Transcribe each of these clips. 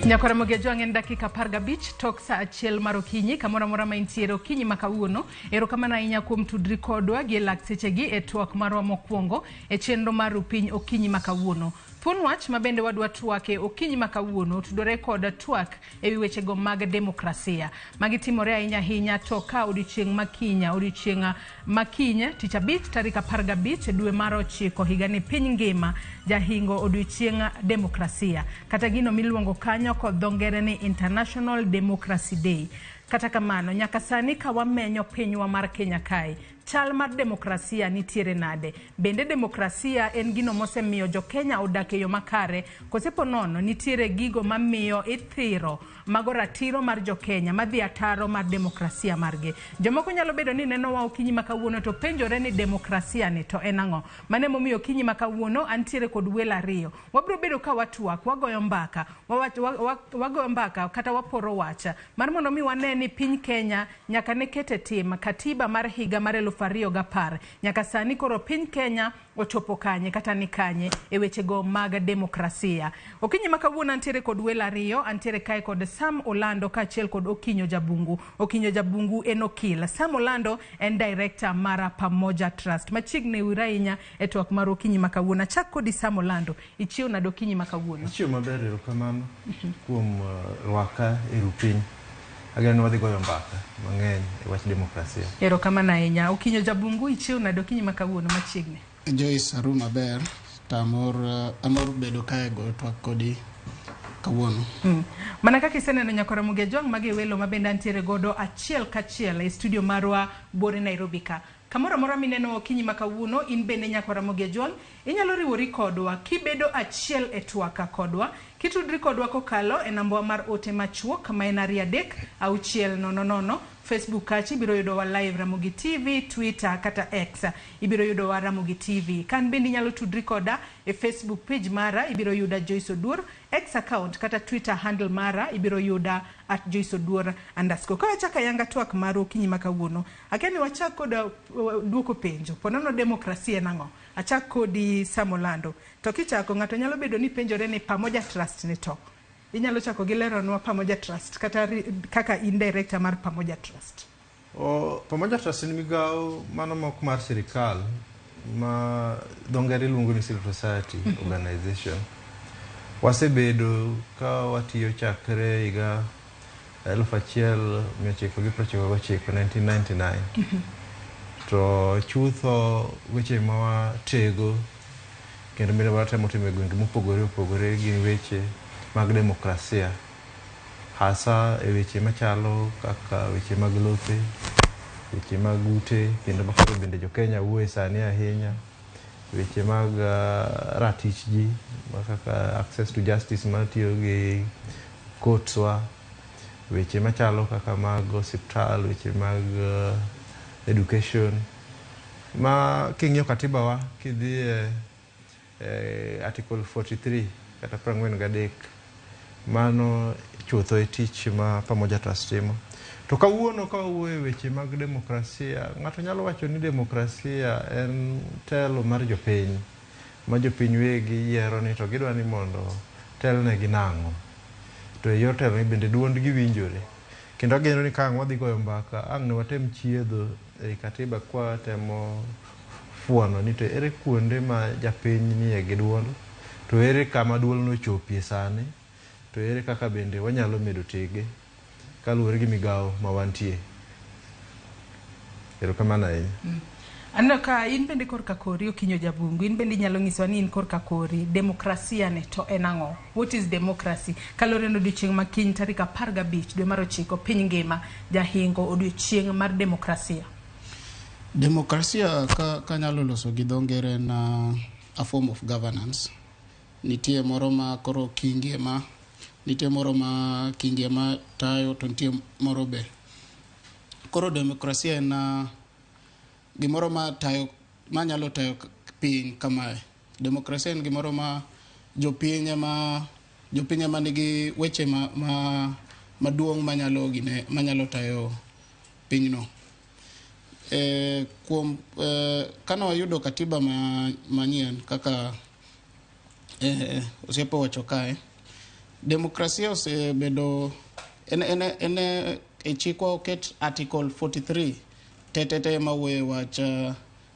Ramogi en dakika parga bich tok sa achiel mar okinyi kamora mora ma intiere okinyi makawuono erokamano ahinya kuom tudri kodwa gi laksechegi e twak marwa mokwongo e chenro mar piny okinyi makawuono. Thuon wach ma bende wadwa twake okinyi makawuono tudore kod twak ewi wechego mag demokrasia magitimore ahinya to ka odiochieng' makinya tich abich tarik 15 dwe mar 9 higa ni piny ngima jahingo odiochieng' demokrasia kata gino miluongo kanyo kod dho ngere ni International Democracy Day. Kata kamano nyaka sani ka wamenyo pinywa mar Kenya kae chal mar demokrasia nitiere nade? Bende demokrasia en gino mosemiyo jo Kenya odak e yo makare kosepo nono nitiere gigo mamiyo ithiro mago ratiro mar jo Kenya madhi ataro mar demokrasia margi. Jomoko nyalo bedo ni neno wa okinyi makawuono to penjore ni demokrasia ni to en ang'o? Mane momiyo okinyi makawuono antiere kod welo ariyo. Wabiro bedo ka watwak, wagoyo mbaka kata waporo wacha mar mondo mi wane ni piny Kenya nyaka ne kete tim katiba mar higa mar 2010 nyaka sani koro piny Kenya ochopo kanye kata ni kanye e wechego mag demokrasia. Okinyi makawuono antiere kod welo ariyo, antiere kae kod Sam Olando kaachiel kod Okinyo Jabungu. Okinyo Jabungu en okil, Sam Olando en director mara Pamoja Trust. Machiegni wira ahinya e twak mar okinyi makawuono. Achak kodi Sam Olando, ichiew nade okinyi makawuono? Ichiew maber erokamano kuom rwaka e rupiny. Ageno wadhi goyo mbaka mang'eny e wach demokrasia. Erokamano ahinya. Okinyo Jabungu, ichiew nade okinyi makawuono machiegni? Joyce aru maber, amor bedo kae go twak kodi kawuono. Mana kaka iseneno Ramogi magi welo mabende antiere godo achiel kachiel e studio marwa bore Nairobi ka. Kamora mora mineno okinyi makawuono in bende Ramogi inyalo riwori kodwa kibedo achiel e twaka kodwa kitudri kodwa kokalo e namba mar ote machuok ma en 36000 Facebook kachi ibiro yudo wa live Ramogi TV, Twitter kata X ibiro yudo wa Ramogi TV. Kan bende nyalo tudri koda e Facebook page mara ibiro yuda Joyce Odur, X account kata Twitter handle mara ibiro yuda @JoyceOdur_. Kwa chaka yanga twak maro okinyi makawuono. Akeni wachak koda duoko penjo. Ponono demokrasia nang'o? Achak kodi Sam Olando. To kichako ng'ato nyalo bedo ni penjore ni Pamoja Trust ni to. Inyalo chako gi leronwa Pamoja Trust kata kaka in director mar Pamoja Trust. Pamoja Trust ni migawo mano mok mar sirikal ma dho ngere luongo ni civil society organization. Wasebedo ka watiyo chakre higa 1999 to chutho weche ma watego kendo mine watemo timo e gwenge mopogore gin weche mag demokrasia, hasa e weche machalo kaka weche mag lope, weche mag ute kendo makoro bende jo Kenya wuoye sani ahinya, weche mag ratich ji kaka access to justice matiyo gi courtswa, weche machalo kaka mag hospital, weche mag education. Ma king'iyo katiba wa kidhi article 43 kata 43 mano chutho e tich ma Pamoja Trust timo. To kawuono ka wuoye weche mag demokrasia, ng'ato nyalo wacho ni demokrasia en telo mar jopiny ma jopiny wegi yiero ni to gidwa ni mondo telnegi nang'o. To e yor telo ni bende duondgi winjore. Kendo ageno ni ka wadhi goyo mbaka ang' ne watem chiedho e katiba kwa temo fuono ni to ere kuonde ma japiny nie gi duol, to ere kama duol no chopie sani, to ere kaka bende wanyalo medo tege kaluwore gi migawo ma wantie. Erokamano ahinya. Ka in bende korka kori Okinyo Jabungu, in bende nyalo nyiso ni in korka kori demokrasia ne to en ang'o? What is democracy? Kalore no odiochieng' makiny tarik 15 dwe mar 9 piny ngima jahingo odiochieng' mar demokrasia. Demokrasia ka nyalo loso gi dho ngere na a form of governance. Nitie moro ma koro kingie ma tayo to nitie moro be. Koro demokrasia en gimoro ma nyalo tayo piny kamae. Demokrasia en gimoro ma jopiny ema nigi weche maduong' manyalo tayo pinyno. Kana wayudo katiba manyien kaka osiepo wacho kae, Demokrasia osebedo ene e chikwa oket article 43 tetete mawuoyo wach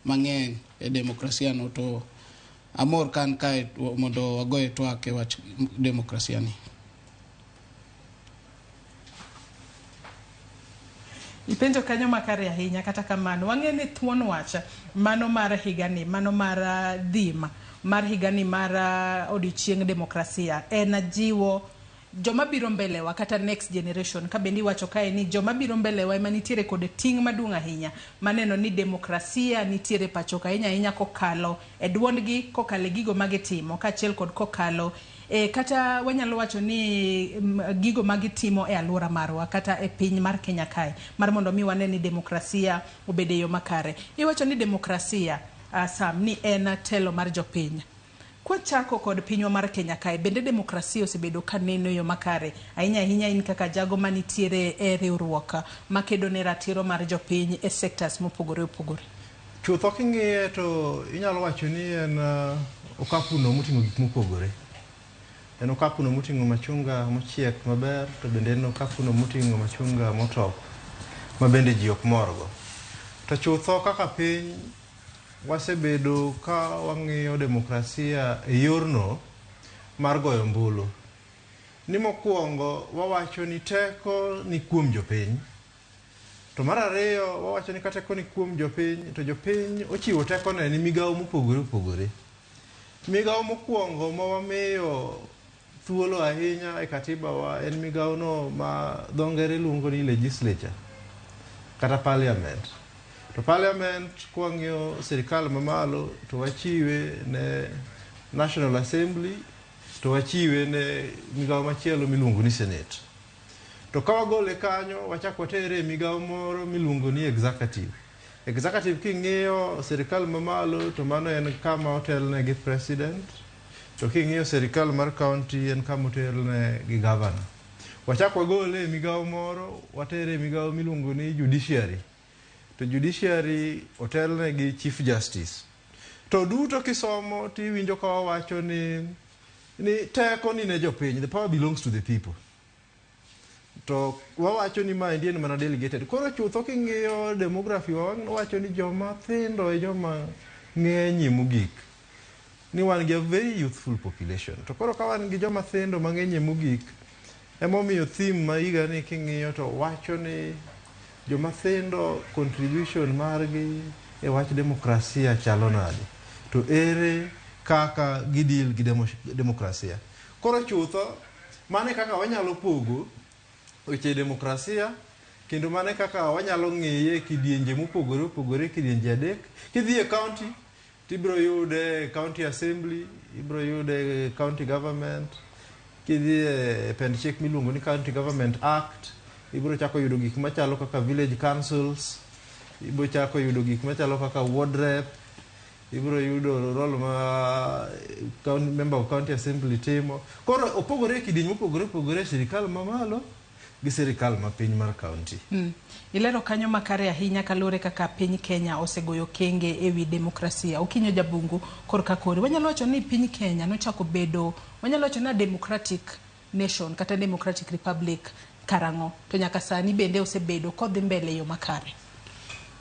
mang'eny e demokrasia no, to amor kan kae mondo wagoye twak e wach demokrasia ni. Ipenjo kanyo makare ahinya, kata kamano wang'e ni thuon wach mano mar higani, mano mar dhima mar higani mar odiochieng demokrasia en jiwo joma biro mbelewa kata next generation. Ka bendi wacho kae ni joma biro mbelewa ema nitiere kod ting' maduong' ahinya maneno ni demokrasia nitiere pacho ahinya ahinya kokalo e duondgi, kokalo e gigo magitimo, kaachiel kod kokalo kata wanyalo wacho ni gigo magitimo e alwora marwa kata e piny mar Kenya kae, mar mondo mi wane ni demokrasia obede yo makare. Iwacho ni demokrasia Sam ni en telo mar jopiny. Kwa chako kod pinywa mar Kenya kae, bende demokrasia osebedo kaneno yo makare ahinya ahinya in kaka jago manitiere e riwruok makedo ne ratiro mar jopiny e sectors mopogore opogore? Chutho king'iye to inyalo wacho ni en okapuno moting'o gik mopogore. En okapuno moting'o machunga mochiek maber, to bende en okapuno moting'o machunga motop ma bende ji ok morgo. To chutho kaka piny wasebedo ka wang'iyo demokrasia e yorno mar goyo ombulu. Ni mokwongo wawacho ni teko ni kuom jopiny, to mar ariyo wawacho ni teko ni kuom jopiny, to jopiny ochiwo teko ne ni migawo mopogore opogore. Migawo mokwongo ma wamiyo thuolo ahinya e katiba wa en migawo no ma dho ngere luongo ni legislature kata parliament. To parliament kwang'iyo sirikal mamalo to wachiwe ne National Assembly, to wachiwe ne migawo machielo miluongo ni Senate. To ka wagole kanyo wachak watere migawo moro miluongo ni executive. Executive king'iyo sirikal mamalo to mano en kama otelne gi president. To king'iyo sirikal mar county en kama otelne gi governor. Wachak wagole migawo moro watere migawo miluongo ni judiciary. To judiciary otelne gi chief justice. To duto kisomo tiwinjo ka wawacho ni teko ni ne jopiny, the power belongs to the people. To wawacho ni ma en mana delegated. Koro chutho king'iyo demography wawacho ni joma thindo e joma ng'eny mogik. Ni wan gi a very youthful population. To koro ka wan gi joma thindo mang'eny mogik, emomiyo theme ma higa ni king'iyo to wacho ni joma thindo contribution margi e wach demokrasia chalo nade. To ere kaka gidil gi demokrasia. Koro chutho, mane kaka wanyalo pogo weche demokrasia, kendo mane kaka wanyalo ng'eye kidienje mopogore opogore, kidienje adek. Kidhi e county, tibro yude county assembly, ibro yude county government. Kidhi e pend chik miluongo ni County Government Act, ibro chako yudo gik machalo kaka village councils, ibro chako yudo gik machalo kaka ward rep, ibro yudo role ma member of county assembly timo. Koro opogore kidienje mopogore opogore sirikal mamalo gi sirikal ma piny mar county. Ilero kanyo makare ahinya kalure kaka piny Kenya osegoyo kenge ewi demokrasia. Ukinyo jabungu korka kore. Wanyalo wacho ni piny Kenya nochako bedo, wanyalo wacho na democratic nation kata democratic republic karango. To nyaka sani bende osebedo kodhi mbele yo makare.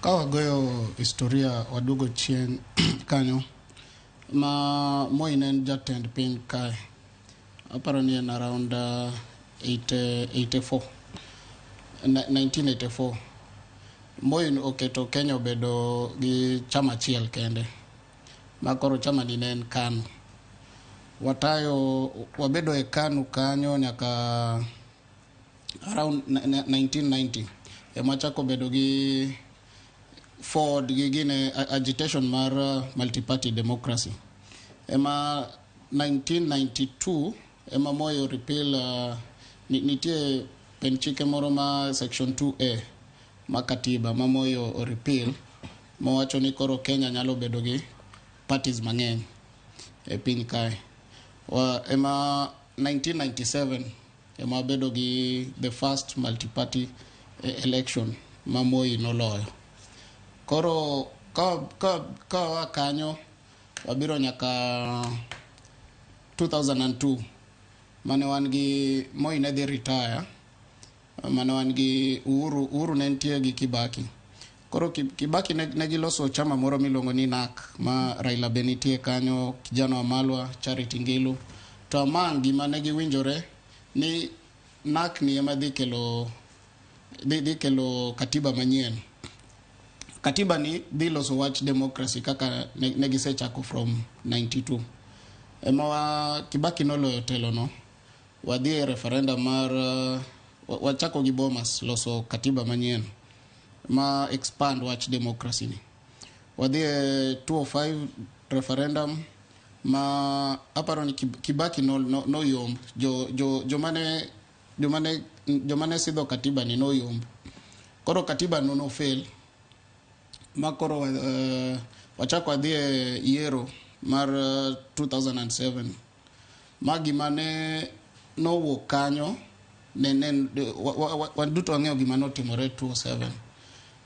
Ka wagoyo historia wadugo chien kanyo ma Moi ne en jatend piny kae. Aparo ni en around 1984. Moi oketo Kenya obedo gi chama achiel kende. Ma koro chama ni ne en KANU. Watayo wabedo e KANU kanyo nyaka around 1990. Ema chako bedo gi Ford gi gine agitation mar multi-party democracy. Ema 1992 ema Moi repeal nitie penchike moro ma section 2A ma katiba ma Moi o repeal ma wacho ni koro Kenya nyalo bedo gi parties mang'eny e piny kae. Ema 1997 ema bedo gi the first multi-party election ma Moi noloyo. Koro ka kanyo wabiro nyaka 2002 mane wan gi Moi ne dhi retire, mane wan gi Uhuru ne nitie gi Kibaki. Koro Kibaki ne giloso chama moro miluongo ni NAK, ma Raila be nitie kanyo, kijana wa Malwa, Charity Ngilu. To amang gima ne giwinjore ni NAK ni ema dhi kelo katiba manyien. Katiba ni dhi loso wach demokrasi kaka ne gisechako from 92. Ema Kibaki noloyo telo no. Wadhi e referendum mar wachako gi Bomas loso katiba manyien ma expand wach demokrasi ni. Wadhi e 205 referendum ma aparo ni Kibaki no yomb jomane sidho katiba ni no yomb. Koro katiba no fail. Ma koro wachako wadhi e yiero mar 2007. Ma gima ne wuok kanyo waduto wang'eyo gima notimore 2007.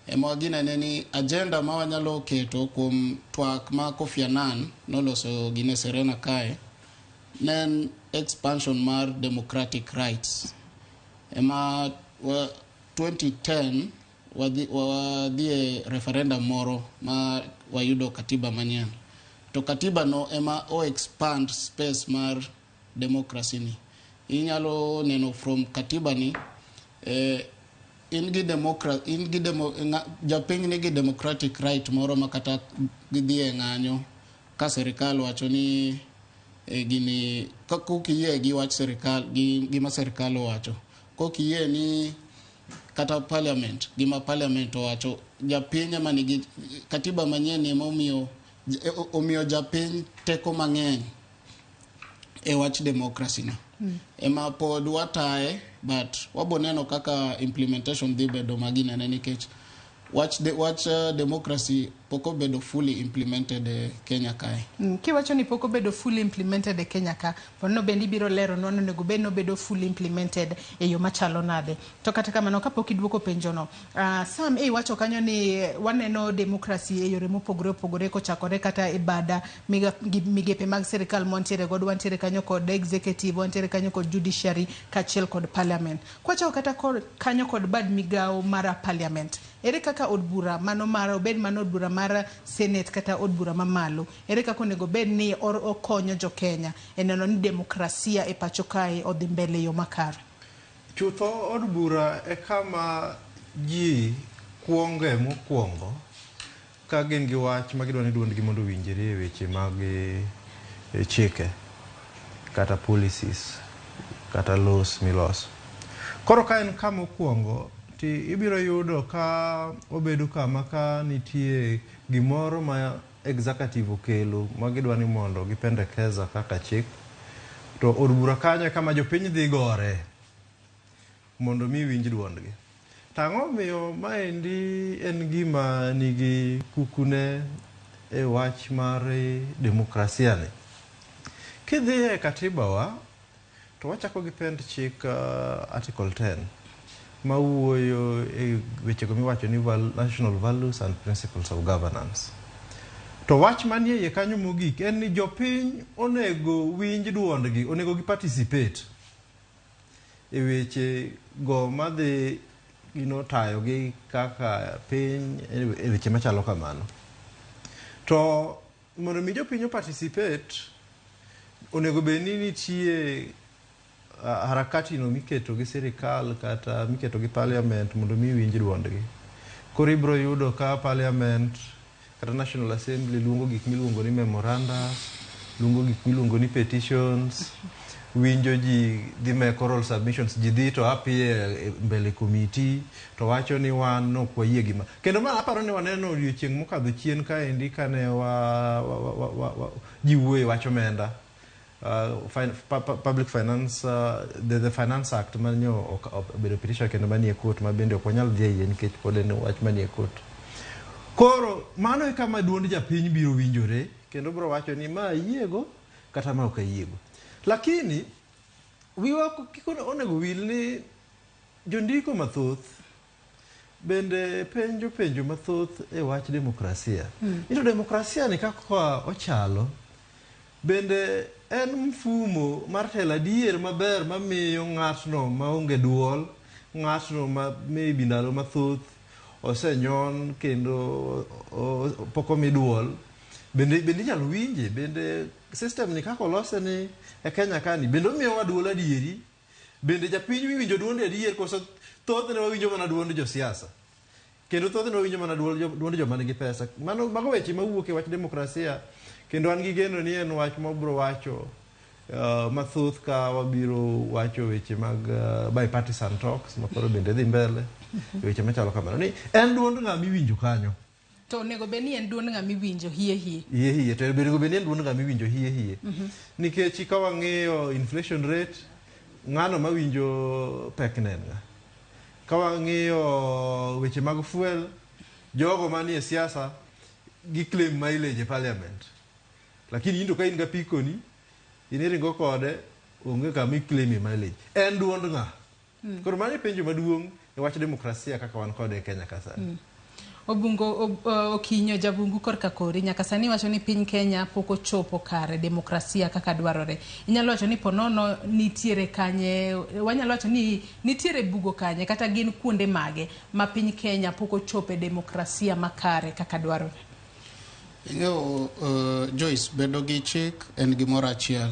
Ema ginene ni agenda ma wanyalo keto kuom twak ma Kofi Annan noloso gine Serena kae nen expansion mar democratic rights. Ema 2010 wadhi e referendum moro ma wayudo katiba manyien. To katiba no ema expand space mar democracy ni. Inyalo neno from katiba ni japiny nigi democratic right moro makata gidhie ng'anyo ka serikal wacho ni gini kokiyie gi wach serikal gima serikal wacho, kokiyie ni kata parliament gima parliament wacho, japiny ema nigi katiba manyien ema omiyo japiny teko mang'eny e wach demokrasi ni. Ema pod watae but waboneno kaka implementation dhi bedo maginene nikech watch democracy poko bedo fully implemented e Kenya kae. Kiwacho ni poko bedo fully implemented e Kenya ka, pono bendi biro lero nono nego bedo fully implemented e yo machalo nade. To kata kamano kapok idwoko penjono, Sam wacho kanyo ni waneno demokrasi e yore mopogore kochakore kata e bada migepe mag serikal montiere god wantiere kanyo kod executive, wantiere kanyo kod judiciary kachiel kod parliament. Kwacho kata kanyo kod bad migao mara parliament. Ere kaka od bura mano mar obed mano od bura mar senate kata od bura mamalo, ere kaka onego bed ni okonyo jo Kenya e neno ni demokrasia e pacho kae odhi mbele yo makare? Chutho od bura e kama ji kuonge mokuongo ka gin gi wach ma gidwa ni duondgi mondo winjre e weche mag chike kata policies kata laws miloso. Koro ka en kama okuongo ti ibiro yudo ka obedo kama ka nitie gimoro ma executive okelo ma gidwa ni mondo gipendekeza kaka chik, to od bura kanyo kama jopiny dhi gore mondo mi winj duondgi. Tang'o miyo maendi en gima nigi kukune e wach mar demokrasia ni. Kidhi e katiba wa to wachako gi pend chik article 10 ma wuoyo e weche go miwacho ni national values and principles of governance. To wach manie ye kanyo mogik en ni jopiny onego winj duondgi, onego gi participate e weche go madhi tayo gi kaka piny e weche machalo kamano. To mondo mi jopiny participate onego be ni nitie harakati no miketo gi serikal kata miketo gi parliament mondo mi winj duondgi. Koro ibro yudo ka parliament kata National Assembly luongo gik miluongo ni memoranda, luongo gik miluongo ni petitions, winjo ji dhi make oral submissions, ji dhi to apie mbele committee to wacho ni wan ok wayie gima. Kendo ma aparo ni waneno odiochieng' mokadho chien kaendi kane ji wuoye wacho omenda. Public finance, the Finance Act manyo bedo petition kendo manie court ma bende ok wanyal dhi yie nikech pod en wach manie court. Koro mano e kama duond japiny biro winjore kendo biro wacho ni ma yiego kata ma ok ayiego. Lakini wiwa kikono onego wil ni jondiko mathoth bende penjo mathoth e wach demokrasia. Ito demokrasia ni kaka ochalo bende en mfumo mar telo adier maber mamiyo ng'atno maonge duol, ng'atno ma maybe ndalo mathoth osenyon kendo pok omi duol, bende inyalo winje. Bende system ni kaka olose ni e Kenya kani bende omiyowa duol adieri. Bende japiny winjo duonde adier koso thothne wawinjo mana duond josiasa, kendo thothne wawinjo mana duond joma nigi pesa. Mago weche mawuok e wach demokrasia, kendo an gi geno ni en wach mabiro wacho mathoth ka wabiro wacho weche mag bipartisan talks makoro bende dhi mbele weche machalo kamano, ni en duond ng'ama iwinjo kanyo. To nego beni en duond ng'ama iwinjo hie to bende beni en duond ng'ama iwinjo hie nikech ka wang'iyo inflation rate, ng'ano mawinjo pek nenga. Ka wang'iyo weche mag fuel, jogo manie siasa gi claim mileage e parliament, lakini into ka in ga pikoni iniringo kode onge kama i-claim mileage. En duond ng'a? Koro mano penjo maduong' e wach demokrasia kaka wan kode e Kenya ka sani. Obungo Okinyo Jabungu korka kori nyaka sani wacho ni piny Kenya pok ochopo kare demokrasia kaka dwarore. Inyalo wacho ni ponono nitiere kanye, wanyalo wacho ni nitiere bugo kanye kata gin kuonde mage ma piny Kenya pok ochope demokrasia makare kaka dwarore. Joyce, bedo gi chik en gimoro achiel.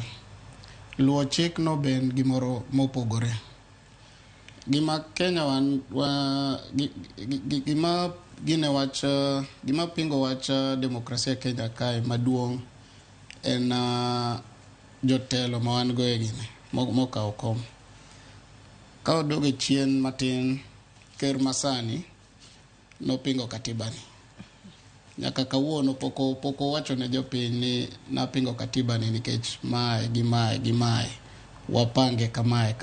Luwo chik no ben gimoro mopogore. Gima Kenya gima gine wach gima pingo wach demokrasia Kenya kae maduong' en jotelo ma wan go e gine mokawo kom. Ka odoge chien matin, ker masani nopingo katiba ni. Nyaka kawuono poko wacho ne jopiny ni napingo katiba ni nikech mae gi mae wapange kamae.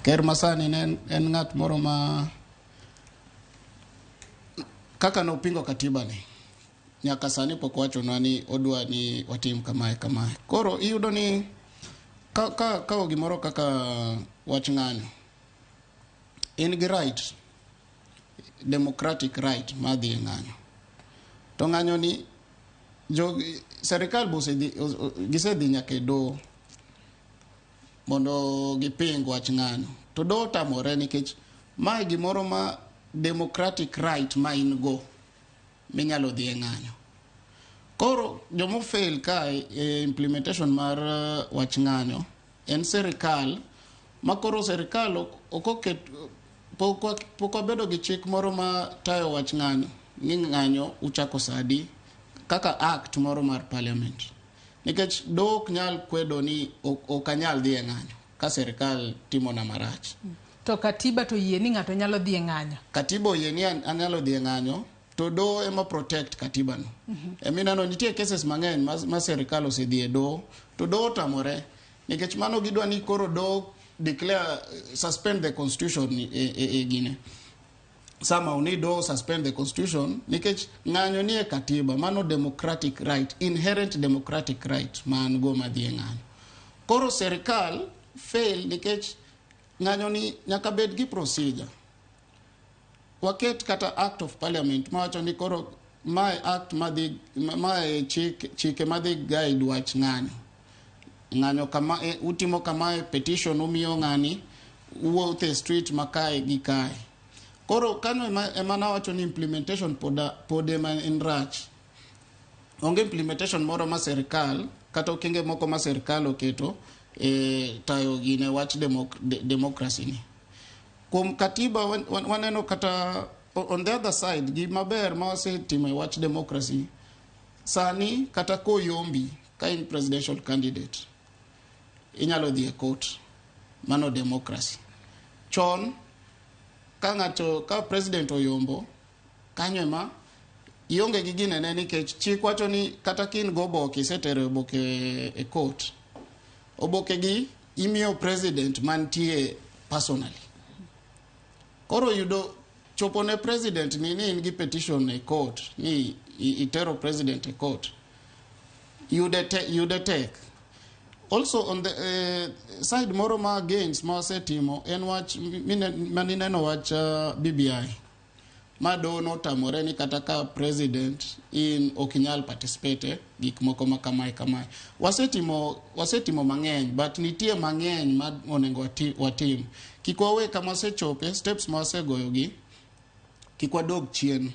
Ker masani en ng'at moro ma kaka nopingo katiba ni, nyaka sani pok wacho ni odwa ni watim kamae. Koro iyudo ni ka gimoro kaka wach ng'anyo, in gi right, democratic right madhi ng'anyo. To ng'anyo ni serikal gisedhi nyaka do mondo giping wach ng'anyo. To do tamore nikech mae gimoro ma democratic right ma in go minyalo dhi ng'anyo. Koro jomo fail ka implementation mar wach ng'anyo en serikal, makoro serikal okoket pok obedo gi chik moro ma tayo wach ng'anyo, ni ng'anyo uchako sadi kaka act moro mar parliament. Nikech dok nyal kwedo ni okanyal dhi ng'anyo ka serikal timo na marach. To katiba to yie ni ng'ato nyalo dhi ng'anyo. Katiba yie ni anyalo dhi ng'anyo, to do ema protect katiba no. Eminano nitie cases mang'eny ma serikal osedhi do, to do tamore nikech mano gidwa ni koro do declare suspend the constitution gine. Sama uni do suspend the constitution nikech ng'anyo ni e katiba, mano democratic right, inherent democratic right man go madhi ng'anyo. Koro serikal fail nikech ng'anyo ni nyaka bed gi procedure. Waket kata act of parliament mawacho ni koro mae act mae chike madhi guide wach ng'anyo. Ng'anyo kama utimo kama petition umiyo ng'ani wuotho e street makae gi kae. Koro kanyo ema nawacho ni implementation pode man in rach. Onge implementation moro ma serikal kata okenge moko ma serikal oketo tayo gine wach democracy ni. Kum katiba waneno kata on the other side gi maber ma wasetimo wach democracy sani kata koyombi ka in presidential candidate inyalo dhi e court, mano democracy. Chon ka president oyombo kanyo ema ionge gi gine ne nikech chik wacho ni kata kin go oboke isetero oboke e court, oboke gi imiyo president mantie personally. Koro yudo chopo ne president ni in gi petition e court ni itero president e court, you take. Also on the side moro ma against ma setimo en wach manineno wach BBI. mado no tamore ni kata ka president in okinyal participate gik moko makamae wasetimo mang'eny but nitie mang'eny ma onengo watim kik wawe kama sechope steps ma wasegoyogi kik wadog chien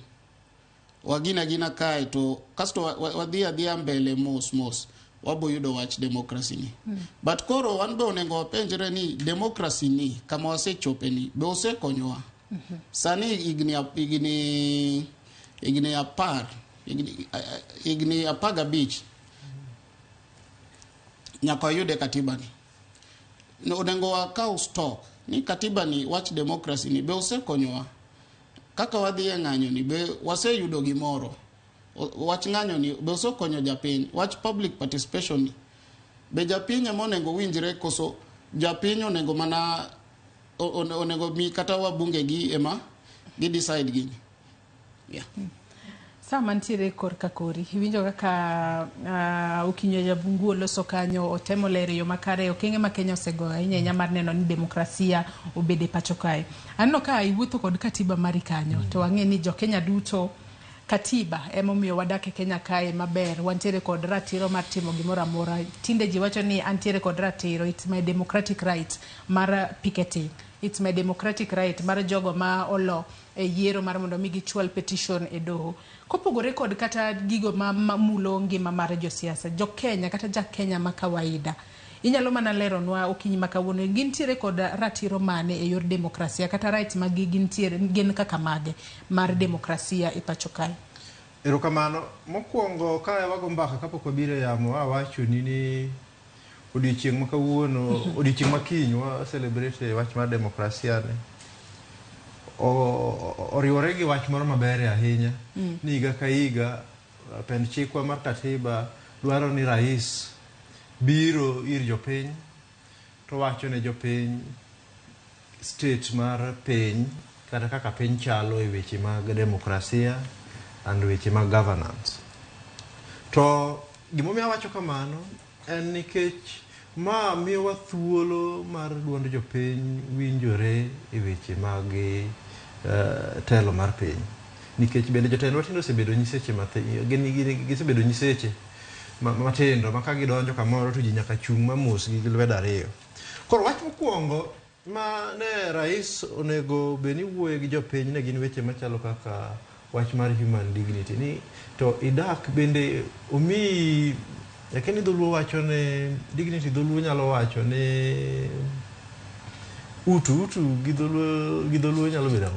wagina kae to kasto wadhi adhiya mbele mos wabo yudo wach demokrasi ni but koro wan be onengo wapenjre ni demokrasi ni kama wasechope ni be osekonyowa sani igni apar abich nyaka yude katiba ni onengo wakaw stock ni katiba ni wach demokrasi ni be osekonyowa kaka wadhi e ng'anyo ni be waseyudo gimoro wach ng'anyo ni be osekonyo japiny wach public participation ni be japiny ema onengo winjre koso japiny onengo mana onengo mi kata wabunge gi ema gi decide gini sama ntiere korka kori iwinjo kaka Okinyo Jabungu oloso kanyo otemo lero yo makare okenge ma Kenya osego ahinya mar neno ni demokrasia obede pacho kae anno ka iwuotho kod katiba mari kanyo to wang'e ni jo Kenya duto katiba ema omiyo wadak e Kenya kae maber wantiere kod ratiro mar timo gimoro amora tinde ji wacho ni antiere kod ratiro it's my democratic right mar picketing it's my democratic right mar jogo ma olo e yiero mar mondo mi gichwal petition e doho kopogore kod kata gigo ma mulo ngima mar josiasa jo Kenya kata ja Kenya ma kawaida inyalo mana leronwa Okinyi ma kawuono gintiere kod ratiro mane e yor demokrasia kata rights ma gin kaka mage mar demokrasia e pacho kae. Erokamano mokwongo ka wago mbaka kapok wabiro yamo awacho ni odiochieng' ma kawuono odiochieng' ma kiny wa celebrate wach mar demokrasia ne oriwore gi wach moro maber ahinya ni higa ka higa pend chikwa mar katiba dwaro ni rais biro ir jopiny to wacho ne jopiny state mar piny kata kaka piny chalo e weche mag demokrasia and weche mag governance to gimomiyo awacho kamano en nikech ma miyowa thuolo mar duond jopiny winjore e weche mag telo mar piny nikech bende jotelo matindo osebedo nyiseche gisebedo nyiseche matindo ma ka gidonjo kamoro to ji nyaka chung' mamos gi lwedo ariyo. Koro wach mokwongo ma ne rais onego beni wuoye gi jopiny ne gin weche machalo kaka wach mar human dignity ni to idak bende omi lakini dholuo wacho ne dignity dholuo nyalo wacho ne utu gi dholuo nyalo bedo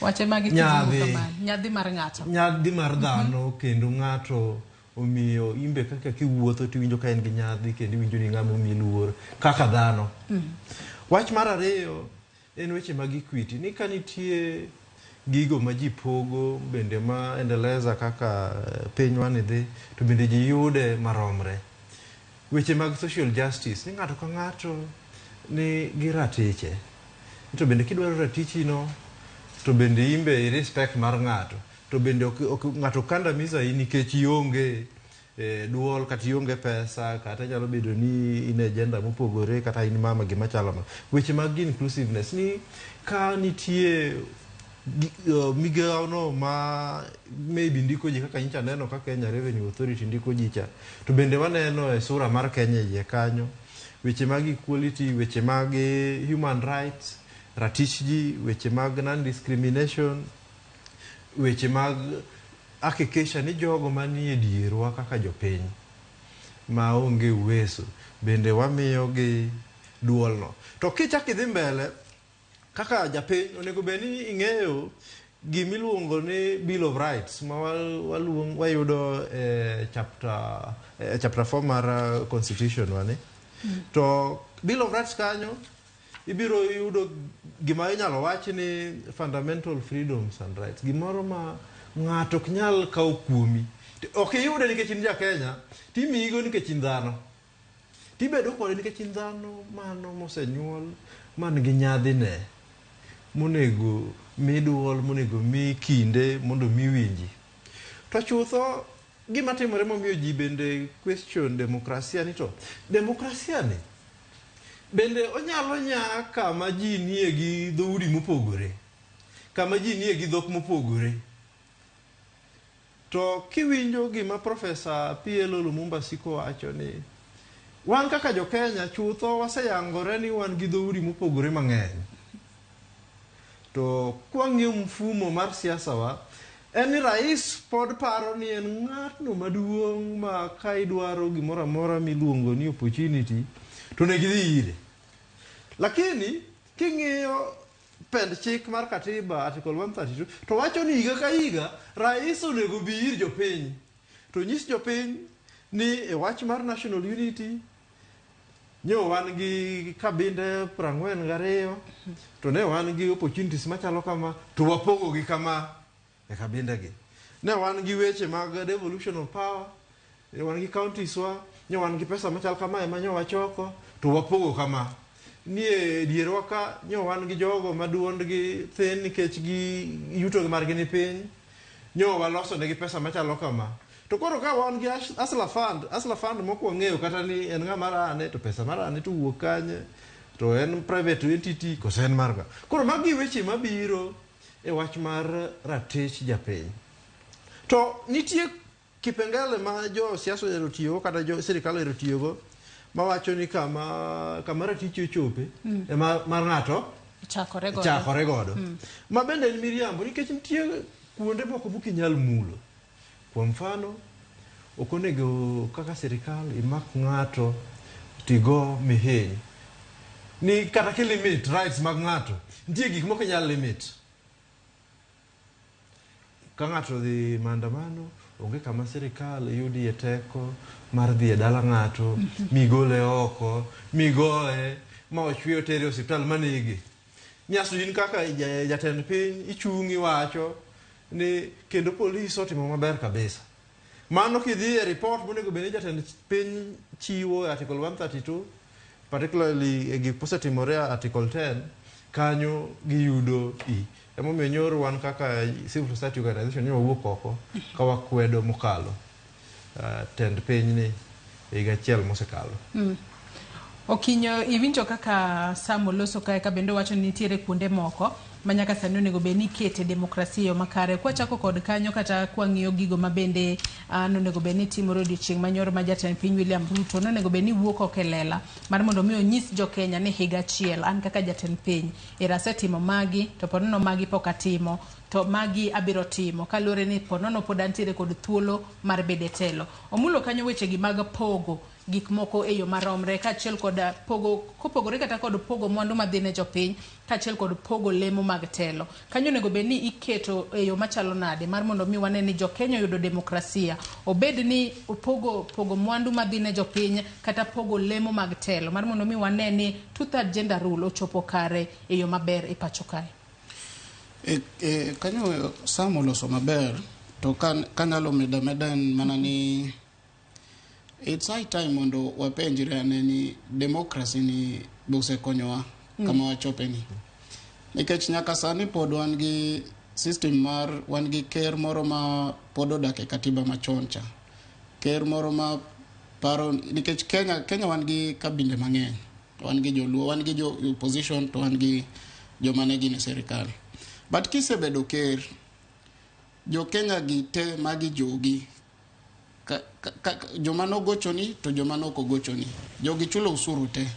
wache magi nyadhi mar ng'ato nyadhi mar dhano kendo ng'ato omiyo imbe kaka kiwuotho tiwinjo ka en gi nyadhi kendo iwinjo ni ng'ama omi luor kaka dhano wach mar ariyo en weche mag equity ni ka nitie gigo ma ji pogo bende ma endeleza kaka pinywa ni dhi to bende ji yude maromre weche mag social justice ni ng'ato ka ng'ato ni gi ratiche to bende kidwaro ratichi no to bende imbe respect mar ng'ato to bende ng'ato kandamiza nikech ionge duol kata ionge pesa kata nyalo bedo ni in agenda mopogore kata in mama gima chalo ma weche mag inclusiveness ni ka nitie migao no ma maybe ndiko ji kaka nyicha neno kaka Kenya Revenue Authority ndiko ji cha to bende waneno e sura mar Kenya ye kanyo weche mag equality weche mag human rights ratich ji weche mag non discrimination weche mag hakikisha ni jogo manie dierwa kaka jopiny ma onge uweso bende wamiyo gi duol no to kichaki dhi mbele kaka japiny onego beni ing'eyo gimiluongo ni Bill of Rights ma wayudo chapter 4 mar constitution wani to Bill of Rights kanyo ibiro yudo gima inyalo wach ni fundamental freedoms and rights gimoro ma ng'ato ok nyal kawo kuomi ok iyude nikech in ja Kenya timigo nikech in dhano tibedo kode nikech in dhano mano mosenyuol man gi nyadhi ne monego mi duol monego mi kinde mondo mi winji to chutho gima timore momiyo ji bende question demokrasia ni to demokrasia ni bende onyalo nyaka ma ji nie gi dhoudi mopogore kama ji nie gi dhok mopogore. To kiwinjo gima Profesa PLO Lumumba Siko wacho ni wan kaka jo Kenya chutho waseyangore ni wan gi dhoudi mopogore mang'eny. To kwang'iyo mfumo mar siasa wa en ni rais pod paro ni en ng'atno maduong' ma ka idwaro gimoro amora miluongo ni opportunity to ne gidhi ire. Lakini king'iyo pend chik mar katiba article 132 to wacho ni higa ka higa rais onego bi ir jopiny to nyis jopiny ni e wach mar national unity nyo wan gi kabinde 42 to ne wan gi opportunities machalo kama to wapogo gi kama e kabinde gi. Ne wan gi weche mag devolution of power, ne wan gi counties wa, nyo wan gi pesa machalo kama ema nyo wachoko to wapogo kama. Nie dierwa ka nyo wan gi jogo maduond gi thin nikech gi yuto margi ni piny, nyo waloso ne gi pesa machalo kama. To koro ka wan gi asla fund moko ng'eyo kata ni en ng'ama rane to pesa marane to wuok kanye to en private entity koso en marga. Koro magi weche mabiro e wach mar ratich japiny. To nitie kipengele ma jo siasa ero tiyogo kata jo sirikal ero tiyogo mawacho ni kama ratich ochope e mar ng'ato chakore godo. Ma bende en miriambo nikech nitie kuonde moko buki nyal mulo. Kwa mfano, okonego kaka serikal imak ng'ato tigo mihiny. Ni kata ki limit rights mag ng'ato, nitie gik moko nyal limit. Ka ng'ato dhi maandamano, onge kama serikal yudie teko mar dhi e dala ng'ato, migole oko, migoe, ma ochwe otere osiptal manege. Nyaso in kaka jatend piny ichungi wacho ni kendo polis otimo maber kabisa. Mano kidhi e report monego bende jatend piny chiwo e article 132, particularly e gik mosetimore article 10, kanyo giyudo i. Emomiyo nyoro wan kaka civil society organization ni wawuok oko ka wakwedo mokalo tend piny ni higa achiel mosekalo. Okinyo iwinjo kaka Samo loso kae ka bende wacho ni nitiere kuonde moko manyaka sani onego bed ni kete demokrasia makare. Kwa chako kod kanyo kata kwang'iyo gigo mabende onego bed ni timore odiochieng' manyoro ma jatend piny William Ruto onego bed ni wuok oko e lela mar mondo mi onyis jo Kenya ni higa achiel an kaka jatend piny asetimo magi to ponono magi pok atimo to magi abiro timo kaluwore ni ponono pod antiere kod thuolo mar bede telo. Omulo kanyo weche gi mag pogo gik moko e yo maromre kaachiel kod kopogore kata kod pogo mwandu madhi ne jopiny kaachiel kod pogo lemo mag telo. Kanyo onego bed ni iketo e yo machalo nade mar mondo mi wane ni jo Kenya yudo demokrasia, obed ni pogo mwandu madhi ne jopiny kata pogo lemo mag telo mar mondo mi wane ni two-third gender rule ochopo kare e yo maber e pacho kae. Kanyo Samo loso maber to kanyalo meda mana ni it's high time mondo wapenjire ane ni demokrasi ni bose konyowa kama wachope ni. Nikech nyaka sani pod wan gi system mar wan gi ker moro ma pod odak e katiba machon cha. Ker moro ma paro nikech Kenya wan gi kabinde mang'eny. Wan gi joluo, wan gi jo opposition to wan gi joma ne gin e serikal. But kisebedo ker jo Kenya gi te magi jogi joma no gochoni to joma no kogochoni jogi chulo usuru te.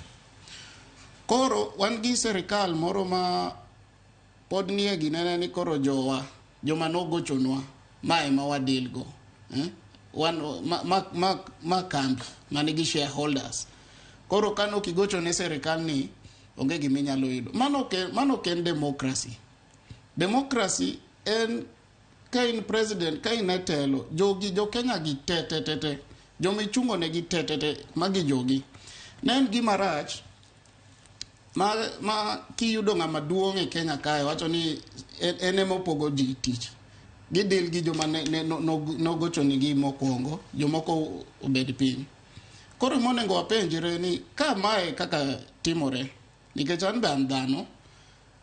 Koro wan gi serikal moro ma pod nie ginene ni koro joma no gochonwa ma ema wadilgo ma kambi manigi shareholders. Koro kano kigocho ne serikal ni onge giminyalo yudo. Mano ken demokrasi. Demokrasi en kain president kain etelo jogi jo Kenya gi te jomi chungo ne gi te magi jogi nen gima rach ma kiyudo ng'ama duong' e Kenya kae wacho ni ene mopogo ji tich gidil gi joma no gocho ni gi mokwongo jomoko obed piny. Koro monengo wapenjire ni ka mae kaka timore nikech an be an dhano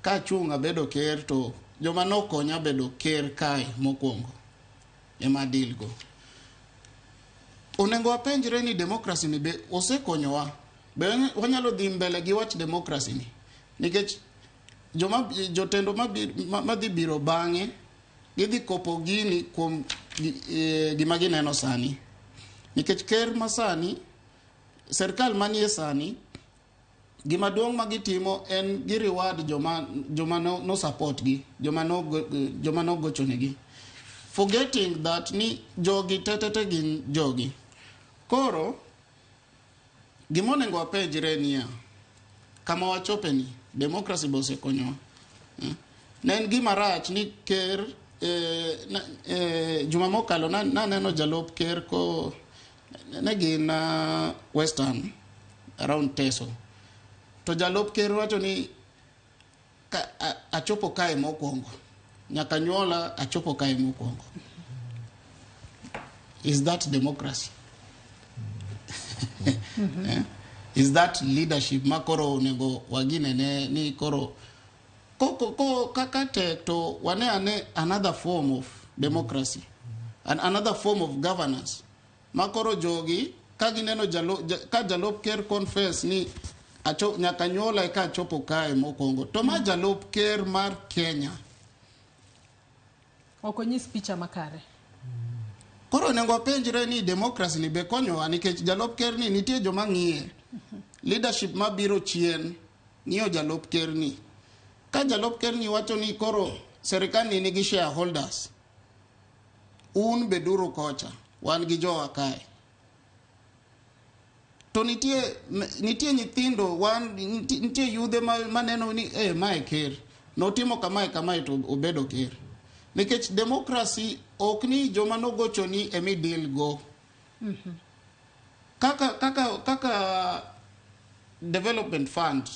ka chunga bedo ker to joma no konya bedo ker kae mokwongo ema dilgo. Onengo wapenjire ni demokrasi ni be osekonyowa be wanyalo dhi mbele gi wach demokrasi ni nikech jotendo madhi biro bang'e gidhi kopo gini kuom gima gineno sani, nikech ker masani, serikal manie sani, gima duong' ma gitimo en gi reward joma no support gi, joma no gochonegi, forgetting that ni jogi tetete gin jogi. Koro gimonengo apenjre niya, kama wachope ni demokrasi bose konyowa. Ne en gima rach ni ker juma mokalo naneno jalup ker ko ne gin Western around Teso, to jalup ker wacho ni achopo kae mokwongo, nyaka nyuola achopo kae mokwongo. Is that democracy? Is that leadership? Makoro onego wagine ni koro kakate to wane another form of democracy and another form of governance. Makoro jogi kagineno ka jalup ker confess ni nyaka nyola ka chopo kae mokongo, to ma jalup ker mar Kenya okonyis picha makare. Koro nengo penjre ni demokrasi ni be konyowa, nikech jalup ker ni nitie joma ng'iye, leadership mabiro chien ng'iyo jalup ker ni. Ka jalup ker ni wacho ni koro serikal ni nigi shareholders, un beduru kocha, wan gi jowa kae, to nitie nyithindo, nitie yudhe maneno ni mae ker notimo kamae to obedo ker. Nikech demokrasi ok ni joma nogocho ni emi deal go. Kaka development fund,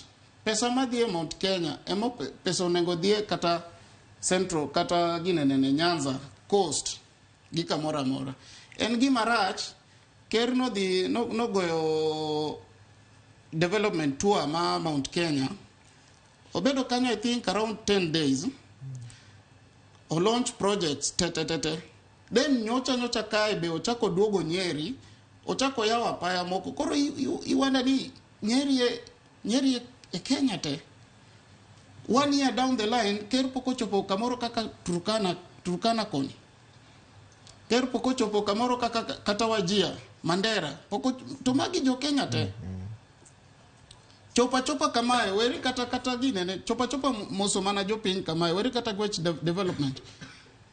pesa madhie Mount Kenya emo pesa onengo dhie kata Central, kata ginenene Nyanza Coast gi kamora mora. En gima rach ker no goyo development tour ma Mount Kenya, obedo kanyo I think around 10 days, o launch projects tete, then nyocha kae be ochako duogo Nyeri, ochako yawa apaya moko. Koro iwanda ni Nyeri e Kenya te. 1 year down the line, ker poko chopo kamoro kaka Turkana koni, ker poko chopo kamoro kaka kata Wajir, Mandera, poko to magi jo Kenya te. Chopa kamae, weri kata ginene, chopa moso mana jo piny kamae, weri kata gwech development.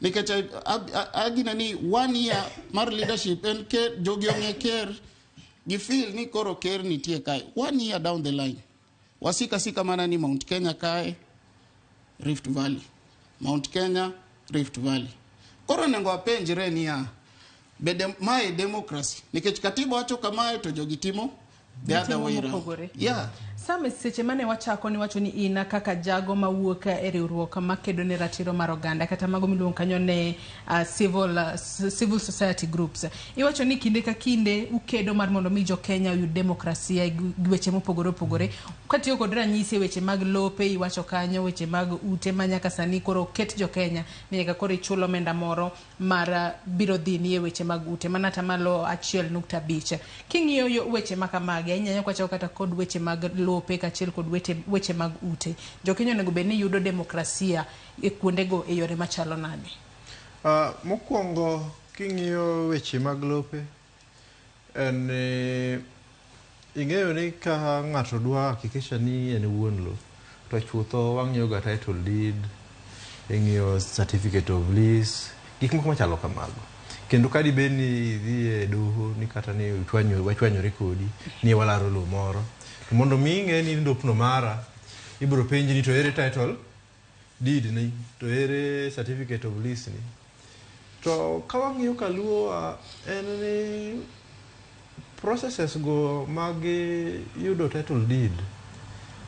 Nikech agina ni 1 year mar leadership en ker, jogi ong'e ker, gifeel ni koro ker nitie kae. 1 year down the line, wasika mana ni Mount Kenya kae, Rift Valley. Mount Kenya, Rift Valley. Koro nengo apenjre niya, mae demokrasi. Nikech katiba wacho kamae to jogi timo the other way around. Yeah. Same seche mane wachako ni wacho ni ina kaka jago mawuok e riwruok makedo ne ratiro mar oganda kata mago miluongo kanyo ne civil society groups. Iwacho ni kinde ka kinde ukedo mar mondo mi jo Kenya oyud demokrasia e weche mopogore. Katiyo kod ranyisi weche mag lope, iwacho kanyo weche mag ute manyaka sani koro ket jo Kenya nyaka koro ichulo omenda moro mar biro dhini e weche mag ute manata malo 1.5. King'iyo weche makamage inyanya kwacho kata kod weche mag lope kachiel kod weche mag ute, jo Kenya onego bed ni yudo demokrasia e kuondego e yore machalo nade? Mokwongo king'iyo weche mag lope en ing'eyo ni ka ng'ato dwa hakikisha ni en wuon lo, to chutho wang'iyo ga title deed, ing'iyo certificate of lease, gik moko machalo kamago. Kendo kadi bed ni idhi e doho ni kata ni wachwanyore kodi ni walaro lo moro, mondo mi ing'e ni ndopno mara, ibiro penji ni to ere title deed ni, to ere certificate of lease ni. To kawang'iyo kaluo en ni processes go mag yudo title deed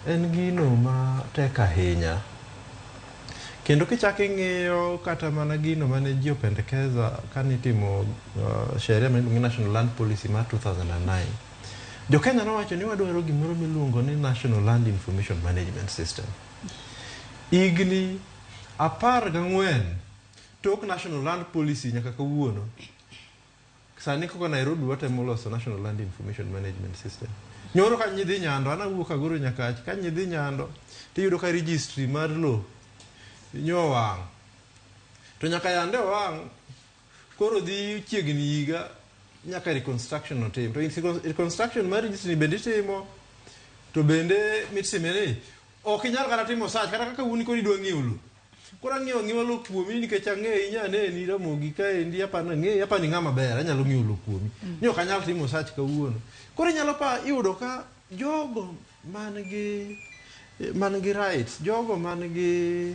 en gino ma tek ahinya. Kendo kichako ing'iyo kata mana gino mane ji opendekeza kanitimo sheria miluongo ni National Land Policy mar 2009, jo Kenya nowacho ni wadwaro gimoro miluongo ni National Land Information Management System. Igni 14 tok National Land Policy nyaka kawuono, sani koko Nairobi watemo loso National Land Information Management System. Nyoro ka nyidhi Nyando, ana wuok Agoro Nyakach, ka nyidhi Nyando, tiyudo ka registry mar lo nyo wang'. To nyaka yande wang', koro dhi chiegni higa nyaka reconstruction notim. To reconstruction mar registry bende timo, to bende mitsimene, ok inyal kata timo search, kata kaka uni kodi dwa ng'iewo lo. Koro ang'iewo lo kuomi nikech ang'eyi inyane ni Ramogi kaendi apani ng'ama ber, anyalo ng'iewo lo kuomi. Ni ok anyal timo search kawuono. Koro inyalo yudo ka jogo man gi rights, jogo man gi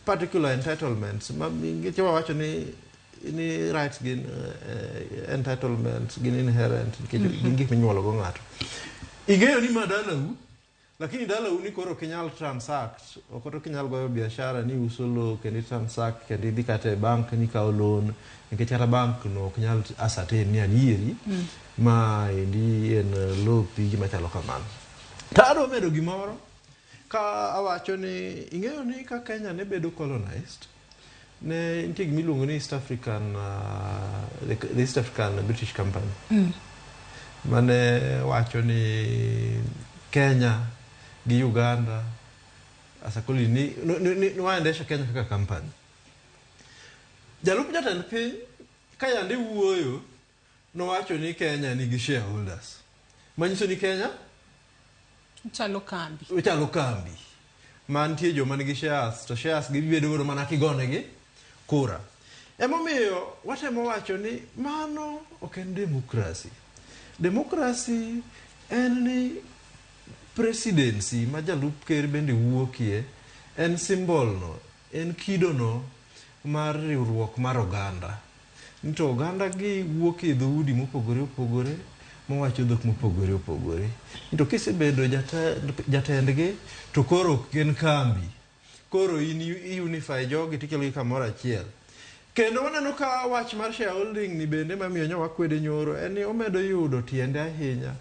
particular entitlements, nikech wawacho ni rights gin entitlements gin inherent nikech gin gik minyuolo go ng'ato. Ing'eyo ni ma dalau, lakini dalau ni koro kinyal transact, ok to kinyal goyo biashara ni uso lo kendi transact kendi dhi kata e bank ni kawo loan, nikech kata bank no ok nyal ascertain ni anieri ma endi en lopi gima chalo kamano. Ta adwa medo gimoro ka awacho ni ing'eyo ni ka Kenya ne bedo colonized, ne nitie gima iluongo ni East African British Company. Mane wacho ni Kenya gi Uganda asakoli ni waendesha Kenya kaka company. Jalup jatend piny ka yande wuoyo no wacho ni Kenya nigi shareholders. Manyiso ni Kenya chalo kambi. Mantie joma nigi shares, to shares gibedo godo mana kigonegi kura. Emomiyo watemo wacho ni mano ok en demokrasi. Demokrasi en ni presidency ma jalup ker bende wuokie, en symbol no, en kido no mar riwruok mar oganda. Nito oganda gi wuok e dhoudi mopogore opogore, mowacho dhok mopogore opogore. Nito kisebedo jatendgi, to koro gin kambi. Koro unify jogi tikelo gi kamoro achiel. Kendo waneno ka wach mar shareholding ni bende mamiyo nyawa kwede nyoro, en ni omedo yudo tiende ahinya.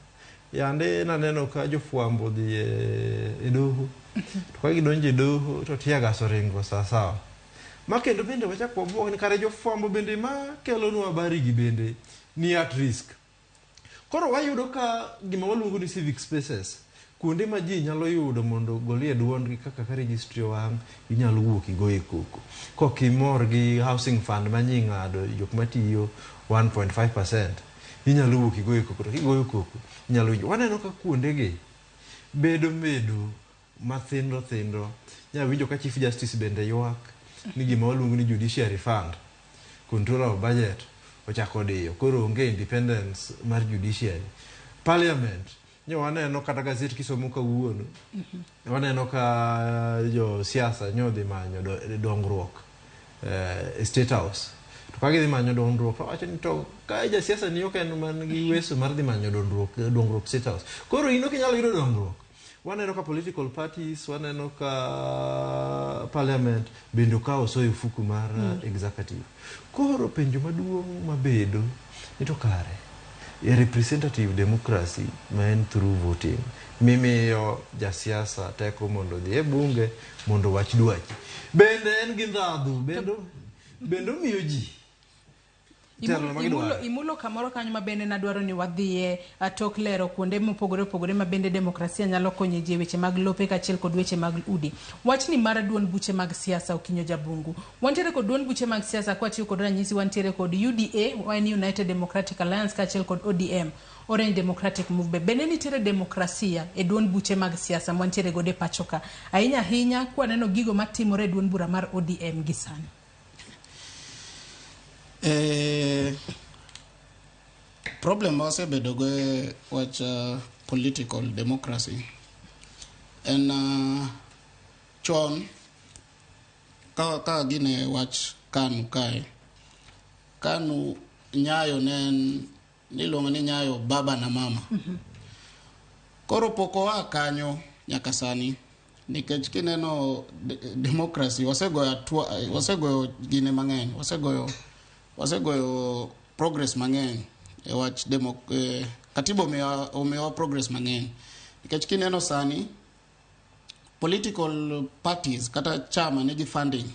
Yande naneno ka jofuambo dhi e doho, to ka gidonjo e doho to tiaga soringo sawa. Ma kendo bende wachak wabuok ni kare jofuambo bende ma kelonwa habari gi bende ni at risk. Koro wayudo ka gima waluongo ni civic spaces, kuonde ma ji nyalo yudo mondo golie duondgi kaka ka registry wang', inyalo wuok igoye koko. Kokimor gi housing fund manying'ado jok matiyo 1.5%, inyalo wuok igoye koko. To kigoyo koko inyalo winjo. Waneno ka kuondegi bedo mathindo. Nyalo winjo ka Chief Justice bende ywak ni gima waluongo ni judiciary fund, control of budget, ochako diyo. Koro onge independence mar judiciary. Parliament, waneno kata gazeti kisomo kawuono, waneno ka jo siasa nyodhi manyo dongruok State House. To ka gidhi manyo dongruok, to wacho ni to ka ja siasa ni ok en man gi weso mar dhi manyo dongruok State House. Koro ino kinyalo yudo dongruok. Waneno ka political parties, waneno ka parliament bendo ka osoyo fuku mar executive. Koro penjo maduong' mabedo ni to kare representative democracy ma en through voting, mimiyo jasiasa teko mondo dhi e bunge mondo wach dwachi. Bende en gi ndhadhu, bendo miyo ji imulo kamoro kanyo ma bende nadwaro ni wadhiye tok lero kuonde mopogore opogore ma bende demokrasia nyalo konyo ji weche mag lope kaachiel kod weche mag udi. Wachni mar duond buche mag siasa Okinyo Jabungu. Wantiere kod duond buche mag siasa kwatiyo kod ranyisi, wantiere kod UDA, United Democratic Alliance, kaachiel kod ODM, Orange Democratic Movement. Bende nitiere demokrasia e duond buche mag siasa wantiere gode pachoka. Ahinya kwaneno gigo matimore duond bura mar ODM gisani. Problem wasebedo go wach political democracy en chon ka gine wach kanu Nyayo nen niluongo ni Nyayo baba na mama. Koro poko wa kanyo nyaka sani, nikech kineno demokrasi wasegoyo gine mang'eny, wasegoyo progress mang'eny e wach katiba omiwa progress mang'eny. Nikech kineno sani political parties kata chama nigi funding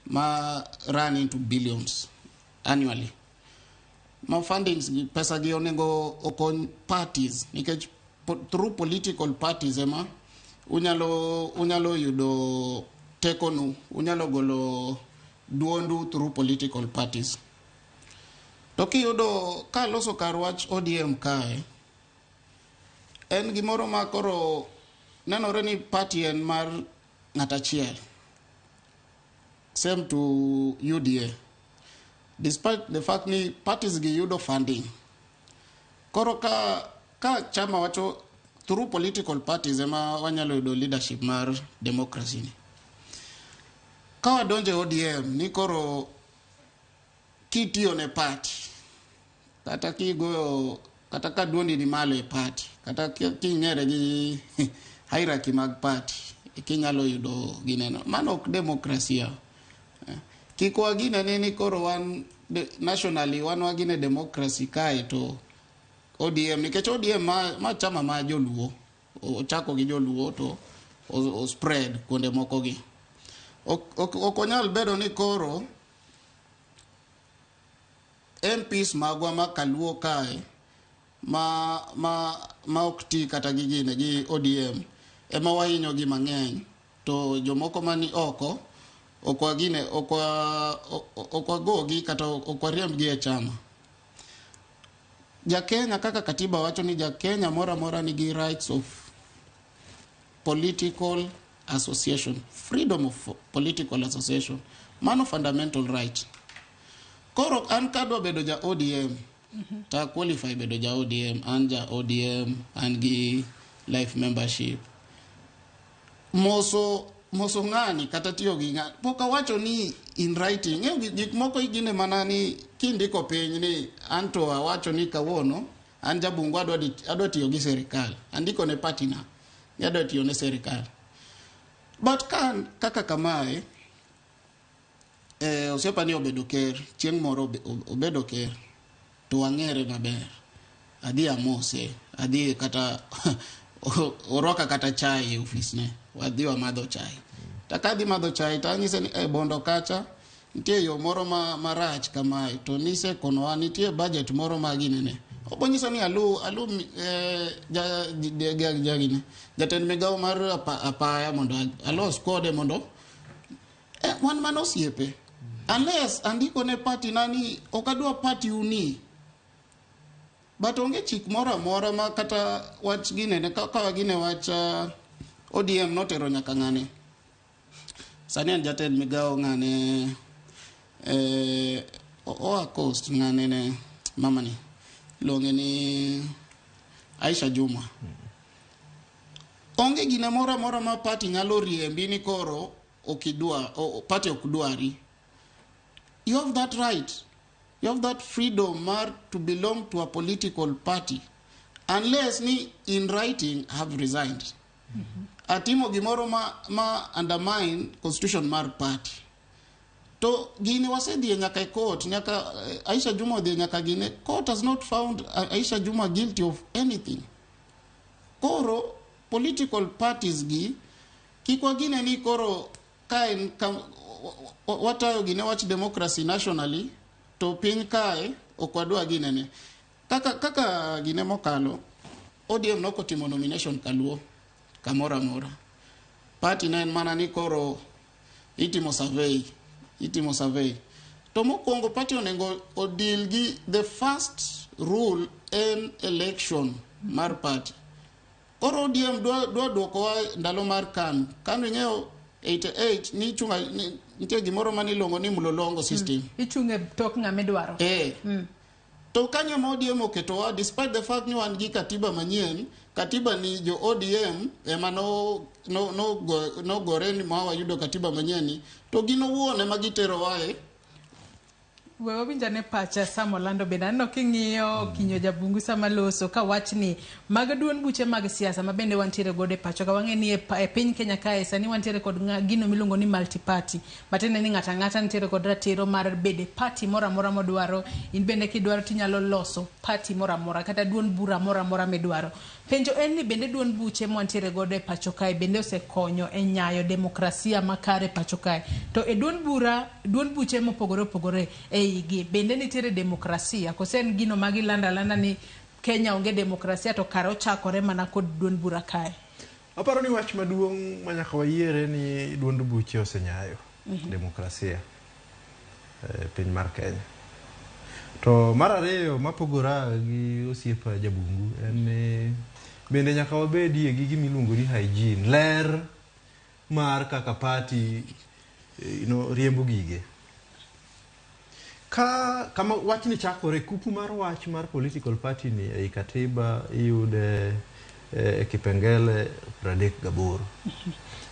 ma run into billions annually. ma fundings gi pesa gi onego okony parties nikech through political parties ema unyalo yudo tekonu, unyalo golo duondu through political parties. To kiyudo ka loso kar wach ODM kae, en gimoro ma koro nenore ni party en mar ng'atachiel, same to UDA, despite the fact ni parties gi yudo funding. Koro ka chama wacho through political parties ema wanyalo yudo leadership mar democracy ni. Ka wadonje ODM ni koro kitiyo ne party, kata kigoyo, kata ka duondi ni malo e party, kata king'ere gi hierarchy mag party, kinyalo yudo gineno. Mano ok demokrasia. Kikwa gine ni koro wan nationally wan wagine democracy kae to ODM, nikech ODM ma chama ma joluo, ochako gi joluo to o spread kuonde moko gi. Okonyal bedo ni koro MPs magwa ma kaluo kae ma okti kata gigine gi ODM ema wahinyo gi mang'eny, to jomoko mani oko okwa gogi kata okwa riembgi e chama. Ja-Kenya kaka katiba wacho ni Ja-Kenya mora nigi rights of political association, freedom of political association, mano fundamental right. Koro an kadwa bedo ja ODM, ta qualify bedo ja ODM, an ja ODM, an gi life membership. Moso ng'ani kata tiyo gi ng'ani, poka wacho ni in writing, gik moko igine mana ni kindiko piny ni anto awacho ni kawuono, an jabungu adwa tiyo gi serikal, andiko ne party na, adwa tiyo ne serikal. But kan kaka kamae, osiepa ni obedo ker, chieng' moro obedo ker, to wang'ere maber, adhi amose, adhi kata oroka kata chai e office ne, wadhi wa madho chai. Takadhi madho chai, tanyise ni bondo kacha, nitie yo moro marach kamae, to nise konowa nitie budget moro maginene. Obonyiso ni jatend migawo mar apaya mondo alos kode mondo wan mano osiepe. Unless andiko ne party nani okadwa party uni, but onge chik mora ma kata wach ginene kaka gine wach ODM notero nyaka ng'ane. Sani an jatend migawo ng'ane Oa Coast ng'ane ne mamani longe ni Aisha Juma. Onge gine mora ma party nyalo riembi ni koro party okudwari. You have that right. You have that freedom to belong to a political party. Unless ni in writing have resigned. Atimo gimoro ma undermine constitution mar party. To gine wasedhi nyaka e court, nyaka Aisha Juma odhi nyaka gine. Court has not found Aisha Juma guilty of anything. Koro political parties gi kikwa gine ni koro kain watayo gine wach democracy nationally, to piny kae okwadwa gine ne. Kaka gine mokalo, ODM noko timo nomination kaluo, kamora mora. Party na en mana ni koro itimo survey. To mokwongo party onengo odil gi the first rule in election mar party. Koro ODM dwa duoko ndalo mar KANU. KANU ing'eyo 88 ni chunga nitie gimoro mani longo ni mlolongo system. Ichunge tok ng'ame dwaro. To kanyo ma ODM oketowa, despite the fact ni wan gi katiba manyien, katiba ni jo ODM ema no gore ni mawa yudo katiba manyien, to gino wuone magitero wae. Wewe winja ne pacha Samo Lando benda no king'iyo kinyo jabungu sama loso ka wachni mag duon buche mag siasa mabende wantiere gode pacho ka wang'e ni e piny Kenya kae sani wantiere kod gino miluongo ni multi party, matene ni ng'ata ntiere kod ratiro mar bede party mora modwaro. In bende kidwaro tinyalo loso party mora kata duon bura mora midwaro. Penjo en ni bende duond buche mwantiere godo e pacho kae bende osekonyo e nyayo demokrasia makare pacho kae. To e duond buche mopogore opogore e igi bende nitiere demokrasia. Kose en gino magi landa ni Kenya onge demokrasia to kare ochakore mana kod duond bura kae. Aparo ni wach maduong' manyaka wayiere ni duond buche osenyayo demokrasia piny mar Kenya. To mar ariyo mapogora gi osiepa jabungu en ni bende nyaka wabedie gi gimiluongo ni hygiene, ler mar kaka party riembo gige. Kama wach ni chakore, kupu mar wach mar political party ni ei katiba iyude kipengele 38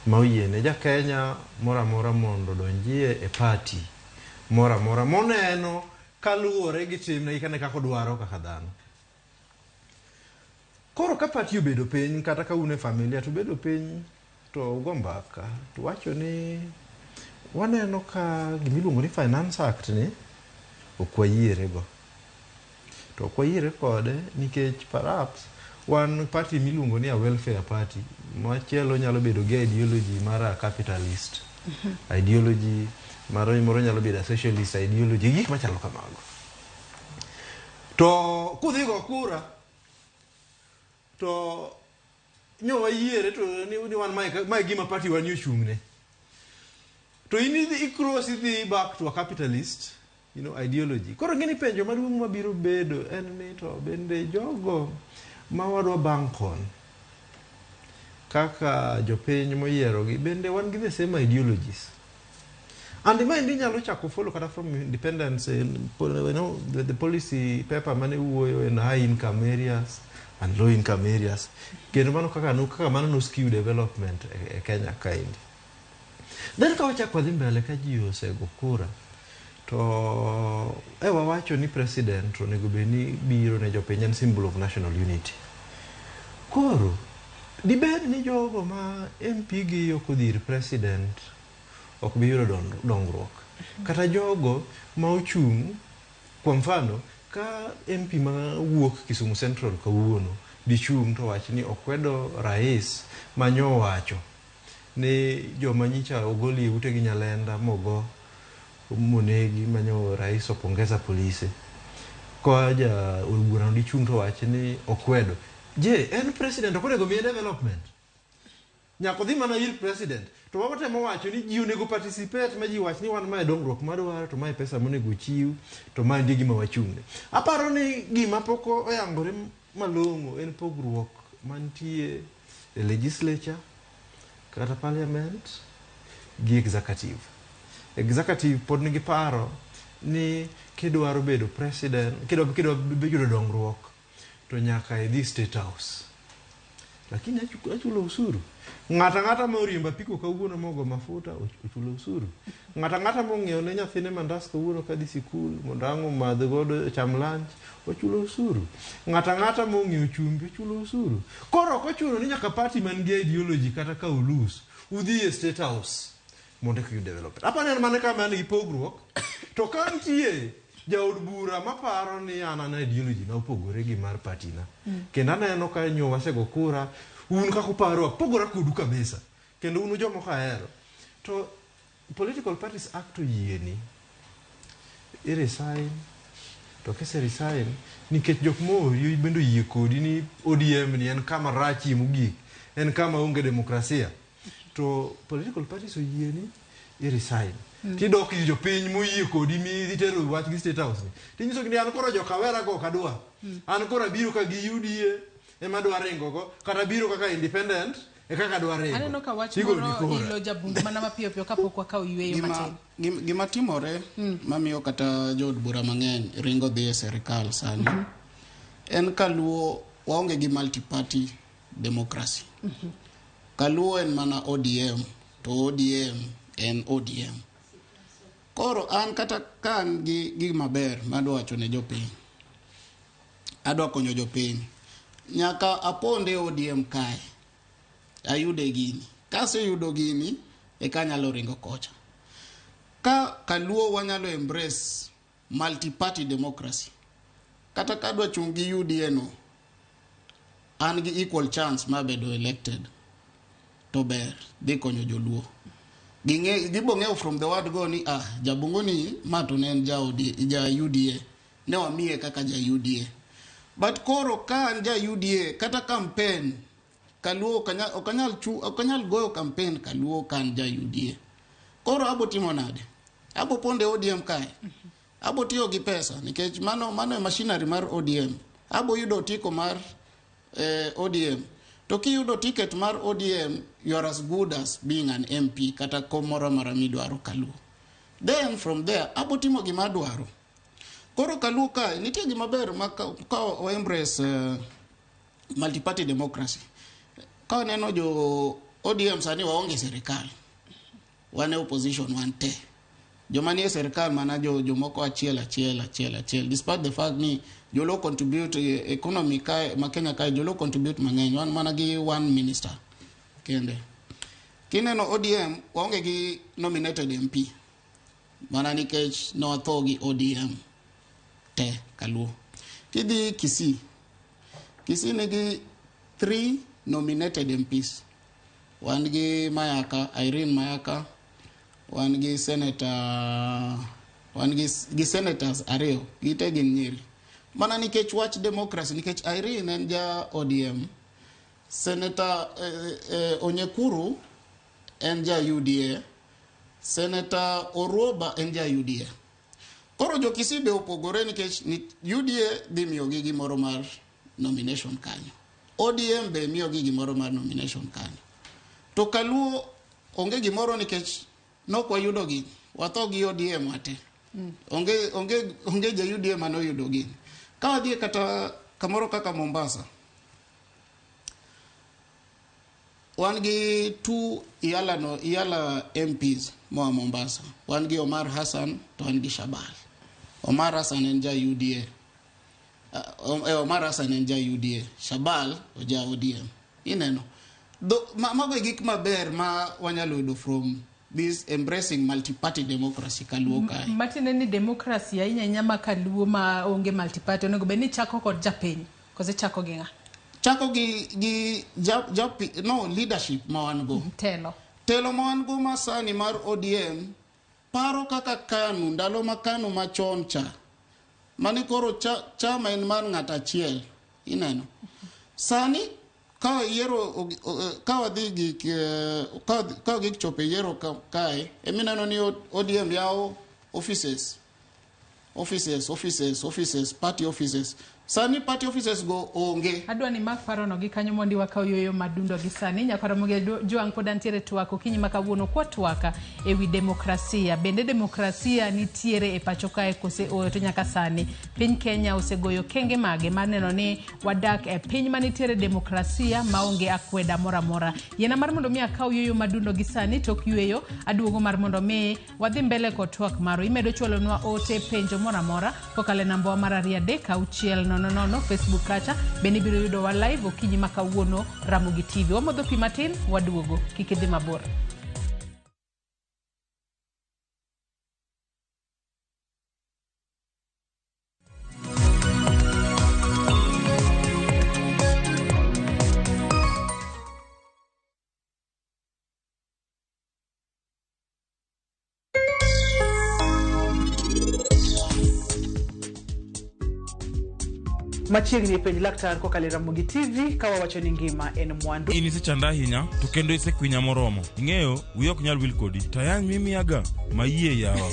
ma oyiene ja Kenya mora mondo donjie e party mora moneno kaluwore gi timne kane kako dwaro kaka dhano. Koro ka party obedo piny kata ka une familia to bedo piny to ugo mbaka to wacho ni waneno ka gimiluongo ni Finance Act ni okwayiere go. To okwayiere kode nikech perhaps wan party miluongo ni a welfare party machielo nyalo bedo gi ideology mara capitalist, ideology moro nyalo bedo a socialist ideology, gik machalo kamago. To kudhigo kura to nyo wayiere to ni wan mae gima party wan yochung'ne. To cross the back to a capitalist, ideology. Koro gini penjo maduong' mabiro bedo en ni to bende jogo ma wadwa bankon kaka jopiny moyierogi bende wan gi the same ideologies. And the mind nyalo chako follow kata from independence, the policy paper mane wuoyo in high income areas and low income areas. Kendo mano kaka mano no skill development e Kenya kind. Then ka wachako dhi mbele ka ji osego kura to wawacho ni president onego beni biro ne jopiny en symbol of national unity. Koro dibed ni jogo ma MP gi okodhir president ok biro dongruok. Kata jogo ma ochung' kwa mfano ka MP ma wuok Kisumu Central kawuono dichung' to wach ni okwedo rais manyo wacho ni joma nyicha ogoli ute gi Nyalenda mogo monegi manyo rais opongeza polisi. Kwa ja urugurano dichung' to wach ni okwedo. Je, en president okonego miye development? Nyako dhi mana ir president. To wawatemo wacho ni ji onego participate ma ji wach ni wan mae dongruok madwaro to mae pesa monego chiw to mae ndi gima wachung'ne. Aparo ni gima poko oyangore malong'o en pogruok mantie e legislature kata parliament gi executive. Executive pod nigi paro ni kidwaro bedo president, kidwaro bedo dongruok to nyaka idhi State House. Lakini achulo usuru. Ng'ata ma oriemba piko kawuono mogo mafuta ochulo usuru. Ng'ata mong'iew ne nyathine mandas kawuono kadhi sikul mondo ang'o madh godo cham lunch ochulo usuru. Ng'ata mong'iew chumbi ochulo usuru. Koro kochuno ni nyaka party man gi ideology kata ka ulus udhi e State House mondo ki develop. Apa ne mane ka man gi pogruok to kantie jaod bura maparo ni ana ideology na opogore gi mar party na. Kendo aneno ka nyo wasego kura un kako paro pogora kodu kabisa. Kendo unu jomo kahero. To political parties act yieni resign to kese resign nikech jok mori bendo yie kodi ni ODM ni en kama rachi mugik, en kama onge demokrasia. To political parties oyieni resign. Ti dok jo piny moyie kodi mi dhi tero wach gi State House ni. Ti nyiso ni an koro jo kawera go kadwa. An koro biro ka gi UDA ema dwa ringo go kata biro kaka independent e kaka dwa ringo. Aneno ka wach moro ilo jabungu mana mapiyo kapok wakao yweyo matin. Gima timore mamiyo kata jood bura mang'eny ringo dhi e serikal sani. En kaluo waonge gi multi party democracy. Kaluo en mana ODM to ODM en ODM. Koro an kata kan gi maber madwa wacho ne jopiny. Adwa konyo jopiny. Nyaka aponde ODM kae. Ayude gini. Kase yudo gini e kanyalo ringo kocha. Ka kaluo wanyalo embrace multi party democracy. Kata kadwa chungi UDA no. an gi equal chance ma bedo elected to ber dhi konyo joluo gibong'eyo from the word go ni jabungu ni mato ne en ja UDA ne wamiye kaka ja UDA but koro ka an ja UDA kata campaign kaluo okanyal goyo campaign kaluo kan ja UDA koro abo timo nade abo ponde ODM kae abo tiyo gi pesa nikech mano machinery mar ODM abo yudo tiko mar ODM to kiyudo ticket mar ODM you are as good as being an MP kata komoro maramidwaro kaluo then from there abo timo gima dwaro koro kaluo kae nitie gima ber ka o embrace multi-party democracy ka neno jo ODM sani waonge serikal wane opposition wante joma nie serikal mana jomoko achiel despite the fact ni jolo contribute economy kai ma Kenya kai jolo contribute mang'eny wan mana gi one minister kende kineno ODM waonge gi nominated MP mana nikech no tho gi ODM te kaluo kidhi Kisii nigi 3 nominated MPs wan gi Irene Mayaka wan gi senators ariyo gite gin nyiri mana nikech wach democracy nikech Irene en ja ODM senator Onyekuru en ja UDA senator Oruoba en ja UDA koro jo Kisii be opogore nikech UDA dhi miyo gi gimoro mar nomination kanyo ODM be miyo gi gimoro mar nomination kanyo to kaluo onge gimoro nikech nokwa yudo gi watho gi ODM wate onge ja UDA mano yudo gi ka wadhi kata kamoro kaka Mombasa wan gi 2 Yala MPs mo Mombasa wan gi Omar Hassan to wan gi Shabal Omar Hassan en ja UDA Shabal oja ODM ineno mago gik maber ma wanyalo yudo from this embracing multi-party democracy kaluo kai matine ni democracy inya ma kaluo ma onge multi-party onego be ni chako kod japiny kose chako gi nga chako gi leadership ma wan go telo ma wan go masani mar ODM paro kaka KANU ndalo ma KANU machon cha mani koro chama en mar ng'ata achiel ineno sani ka yero ka wadhi chope yero kae eminano ni ODM yao offices party offices sani party offices go onge adwa ni mak parono gi kanyo mondi wakao yoyo madundo gi sani nyakora Ramogi Joang pod antiere Twak okinyi makawuono kwa twaka ewi demokrasia bende demokrasia nitiere e pacho kae kose to nyaka sani piny Kenya osegoyo kenge mage maneno ni wadak e piny manitiere demokrasia maonge akweda mora yena mar mondo mi akao yoyo madundo gi sani tok yueyo aduogo mar mondo mi wadhi mbele ko Twak maro imedo chwalonwa ote penjo mora kokale namba mar 3 no Facebook kacha beni biro yudo wa live okinyi makawuono Ramogi TV wamodho pi matin waduogo kikidhi mabor. Machiegni penj laktar kokale Ramogi TV kawa wacho ni ngima en mwandu inise chanda hinya to kendo ise kwinya moromo ing'eyo wiyo ok nyal wil kodi tayang mimi aga mayie yawa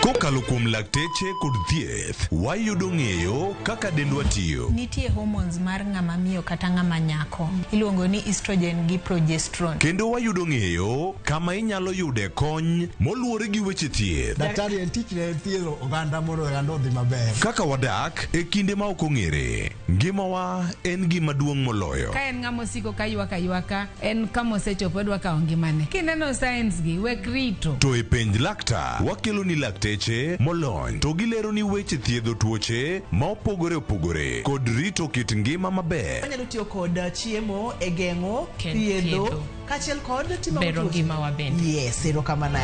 Kokalo kuom lakteche kod thieth, wayudo ng'eyo kaka dendwa tiyo. Nitie hormones mar ng'ama miyo kata ng'ama nyako. Iluongo ni estrogen gi progesterone. Kendo wayudo ng'eyo kama inyalo yude kony moluwore gi weche thieth. Daktari en tich ne thiedho oganda mondo oganda odhi maber. Kaka wadak e kinde ma ok ong'ere. Ngimawa en gima duong' moloyo. Ka en ng'ama osiko ka ywaka en kama osechopo dwa kawo ngimane. Kineno science gi wek rito. To e penj laktar wakelo ni lakteche lakteche molony to gilero ni weche thiedho tuoche ma opogore opogore kod rito kit ngima maber. Anyalo tiyo kod chiemo e geng'o thiedho kaachiel kod timo bero ngima wa bende. Yes, erokamano.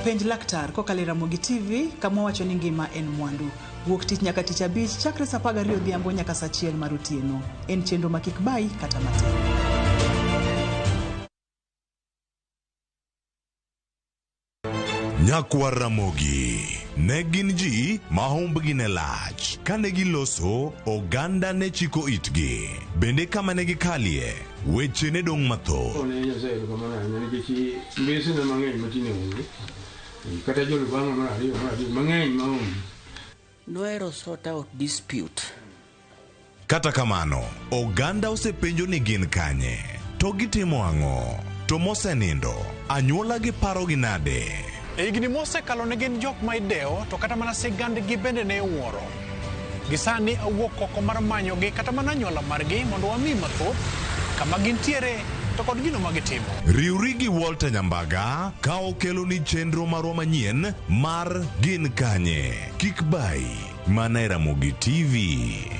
Penj laktar kokalo Ramogi TV kama wacho ni ngima en mwandu. Wuok tich nyaka tich abich chakre saa 12 odhiambo nyaka saa 1 mar otieno. En chenro ma kik bai kata matin. Nyakwa Ramogi ne gin ji ma humbgi ne lach. Kane giloso, oganda ne chiko itgi. Bende kama ne gikalie, weche ne dong' matho. Noero sort out dispute. Kata kamano, oganda osepenjo ni gin kanye. To gitimo ang'o? To mosenindo, anyuola gi paro gi nade? Higni mosekalo ne gin jok ma ideo to kata mana sigandgi bende ne wuoro. Gisani awuok oko mar manyogi kata mana anyuola margi mondo wami mathoth kama gintiere to kod gino magitimo. Riwri gi Walter Nyambaga ka okelo ni chenro marwa manyien mar gin kanye. Kik bai mana Ramogi TV.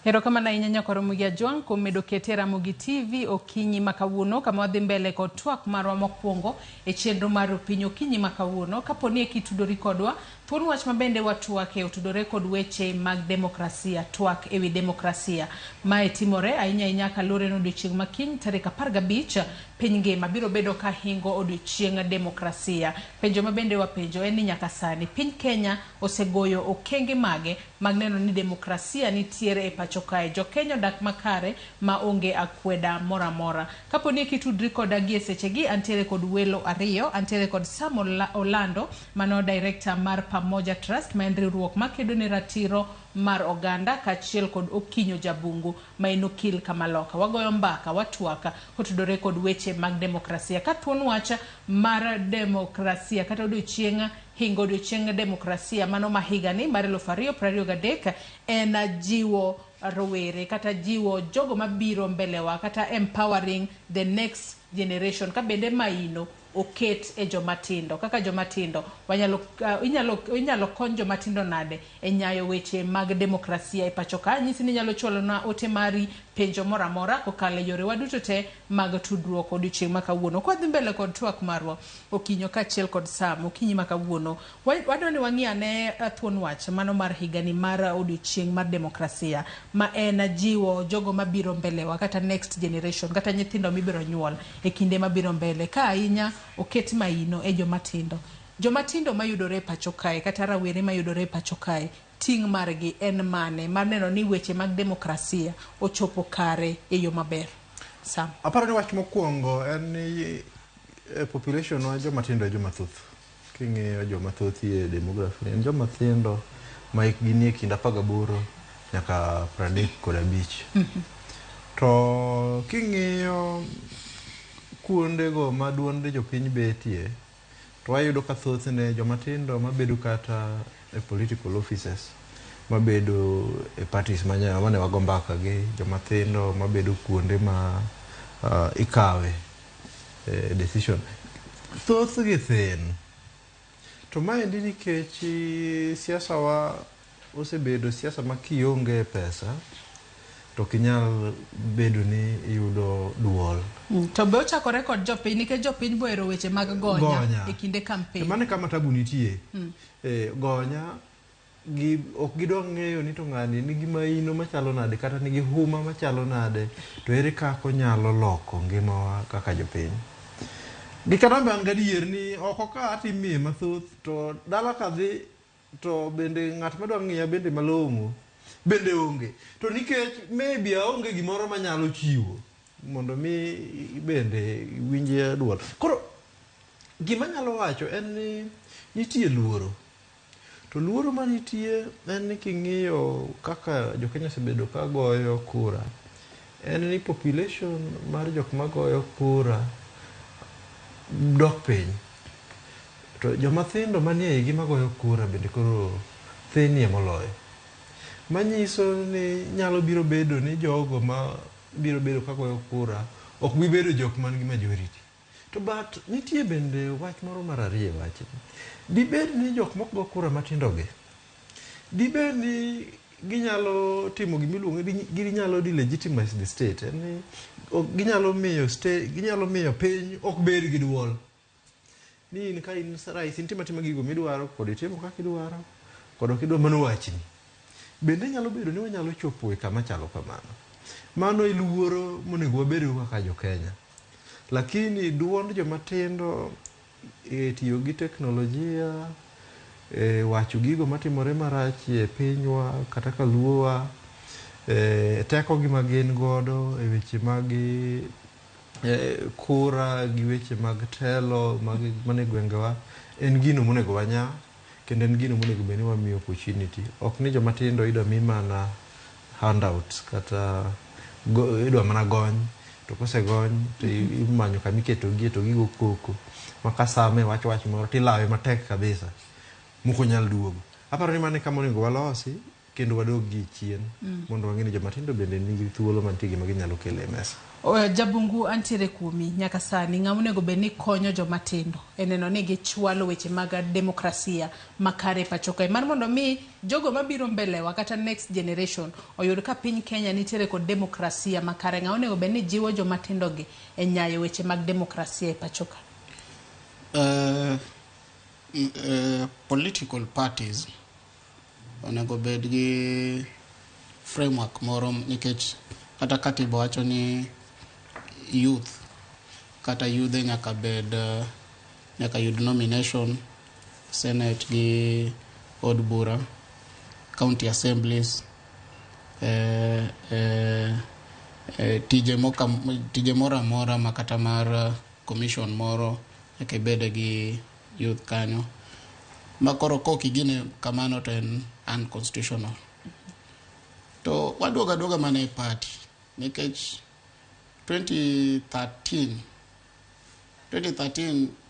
Erokamano ahinya nyakwa Ramogi Ajwang' kuom medo kete Ramogi TV okinyi makawuono kama wadhi mbele kod twak marwa mokwongo e chenro mar piny okinyi makawuono. Kaponi kitudori kodwa, thuon wach mabende watwake otudore kod weche mag demokrasia, twak ewi demokrasia. Mae timore ahinya kalure no odiochieng' makiny tarik 15 piny ngima biro bedo ka hingo odiochieng' demokrasia. Penjo mabende wapenjo en ni nyaka sani piny Kenya osegoyo okenge mage mag neno ni demokrasia nitiere e pacho kae. Jo Kenya dak makare ma onge akweda mora mora. Kaponi kitudri kod agie sechegi antiere kod welo ariyo, antiere kod Sam Orlando mano director mar Pamoja Trust ma en riwruok makedo ne ratiro mar oganda kaachiel kod Okinyo Jabungu ma en okil kamaloka. Wagoyo mbaka watwaka kotudore kod weche mag demokrasia. Ka thuon wacha mar demokrasia kata odiochieng' hingo odiochieng' demokrasia mano mahigani mar 2023 en jiwo rowere kata jiwo jogo mabiro mbelewa kata empowering the next generation ka bende maino oket e jomatindo. Kaka jomatindo inyalo kony jomatindo nade e nyayo weche mag demokrasia e pacho ka. Nyisi ni nyalo chwalo na ote mari penjo mora mora kokale yore waduto te mag tudruok odiochieng' makawuono. Kwa dhi mbele kod twak marwa okinyo kaachiel kod Sam okinyi makawuono, wadwani wang'iane thuon wach mano mar higani mar odiochieng' mar demokrasia ma en jiwo jogo mabiro mbelewa kata next generation kata nyithindo mibiro nyuol e kinde mabiro mbele ka ahinya oket maino e jomatindo mayudore pacho kae kata rawere mayudore pacho kae. Ting' margi en mane mar neno ni weche mag demokrasia ochopo kare e yo maber? Sam. Aparo ni wach mokwongo en ni population wa jomatindo e jomathoth. King'iyo jomathoth e demography en jomatindo ma hikgi nie kind 18 nyaka 35. To king'iyo kuondego ma duonde jopiny betie, to wayudo ka thothne jomatindo mabedo kata e political offices, mabedo e parties mane wago mbaka gi, jomatindo mabedo kuonde ma ikawe decision. Thoth gi thin. To maendi nikech siasa wa osebedo siasa ma kionge pesa to kinyal bedo ni yudo duol. To be ochakore kod jopiny nikech jopiny boero weche mag gonya e kinde campaign. Mane kama tabu nitie. Gonya ok gidwa ng'eyo ni to ng'ani nigi maino machalo nade kata nigi huma machalo nade, to ere kaka onyalo loko ngimawa kaka jopiny. Gikarambe an gadier ni oko ka atimie mathoth to dala kadhi to bende ng'at madwa ng'iya bende malong'o bende onge. To nikech maybe aonge gimoro manyalo chiwo mondo mi bende winje duol. Koro gima nyalo wacho en ni nitie luoro. To luoro manitie en ni king'iyo kaka jokenya osebedo ka goyo kura, en ni population mar jok magoyo kura dok piny. To jomathindo manie igi magoyo kura bende koro thinie moloyo. Manyiso ni nyalo biro bedo ni jogo ma biro bedo kagoyo kura ok bi bedo jok man gi majority. To but nitie bende wach moro mar ariyo wach. Dibed ni jok mok go kura matindoge. Dibed ni ginyalo timo gimiluongo ni ginyalo delegitimize the state. Yani ginyalo miyo piny ok bed gi duol. Ni in ka in rais intima gigo midwaro kod itimo kaka idwaro kod ok idwaro mano wachni. Bende nyalo bedo ni wanyalo chopo e kama chalo kamano. Mano iluoro monego wabedo kaka jo Kenya. Lakini duond jomatindo tiyo gi teknolojia, wacho gigo matimore marach e pinywa kata kaluowa, teko gi magin godo e weche mag kura gi weche mag telo mane gwengewa, en gino monego wanya kendo en gino monego beni wamiyo opportunity. Ok ni jomatindo idwa mi mana handouts kata idwa mana gony. To kose gony to imanyo kama iketogie to gigo koko makasame wach moro tilawe matek kabisa moko nyal duogo. Aparo ni mane kama onego walosi kendo wadog gi chien mondo wang'e ni jomatindo bende nigi thuolo mantie gima ginyalo kelo e mesa. Jabungu antiere kuomi nyaka sani ng'ama onego bed ni konyo jomatindo e neno ni gichwalo weche mag demokrasia makare pacho kae mar mondo mi jogo mabiro mbelewa kata next generation oyud ka piny Kenya nitiere kod demokrasia makare. Ng'ama onego bed ni jiwo jomatindo gi e nyayo weche mag demokrasia e pacho ka. Political parties onego bed gi framework moro nikech kata katiba wacho ni youth kata yudhe nyaka bed nyaka yud nomination senate gi od bura, county assemblies, tije moro amora makata mar commission moro nyaka bed gi youth kanyo. Makoro koki gine kamano to en unconstitutional. To waduoga mana e party nikech 2013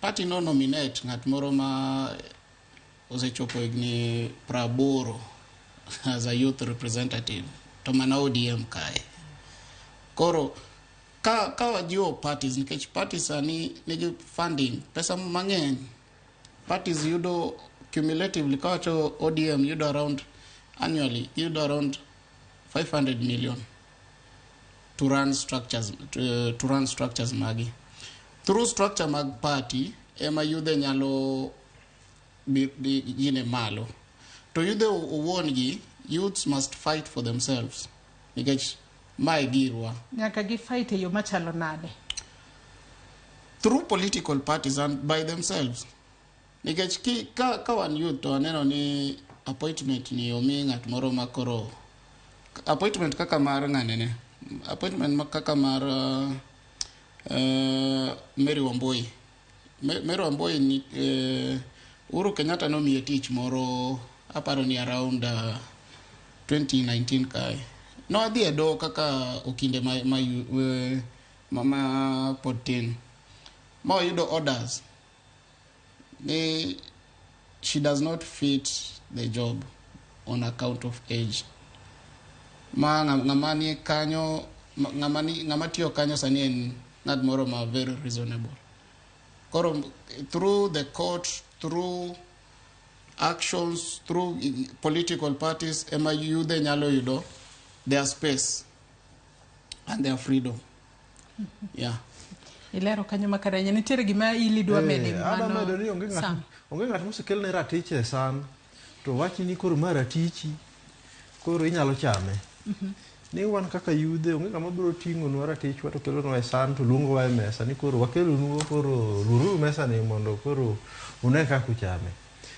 party no nominate ng'at moro ma osechopo higni 80 as a youth representative to mana ODM kae. Koro ka wajiwo parties nikech parties ani nigi funding pesa mang'eny. Parties yudo cumulatively kawacho ODM yudo around annually yudo around 500 million to run structures magi. Through structure mag party ema yudhe nyalo gine malo. To yudhe owuon gi youths must fight for themselves. Nikech mae girwa nyaka gi fight e yo machalo nade through political parties and by themselves. Nikech ka wan youth to aneno ni appointment ni omi ng'at moro makoro appointment kaka mar ng'anene appointment kaka mar Mary Wambui ni Uhuru Kenyatta nomiye tich moro aparo ni around 2019 kae. No adhi e do kaka okinde ma potin ma yudo orders she does not fit the job on account of age. Ng'ama tiyo kanyo sani en ng'at moro ma very reasonable. Koro through the court, through actions, through political parties, ema yudhe nyalo yudo their space and their freedom. Yeah. Ilero kanyo makaranya nitiere gima ilidwa mede mano. Medo ni onge ng'at mosekel ne ratich e san to wachi ni koro mar ratichi koro inyalo chame. Ni wan kaka yudhe onge kama biro ting'o nwa ratich to kelo nwa e san to luongo wa e mesa ni koro wakelo nwa koro luru mesa ni mondo koro une kaka uchame.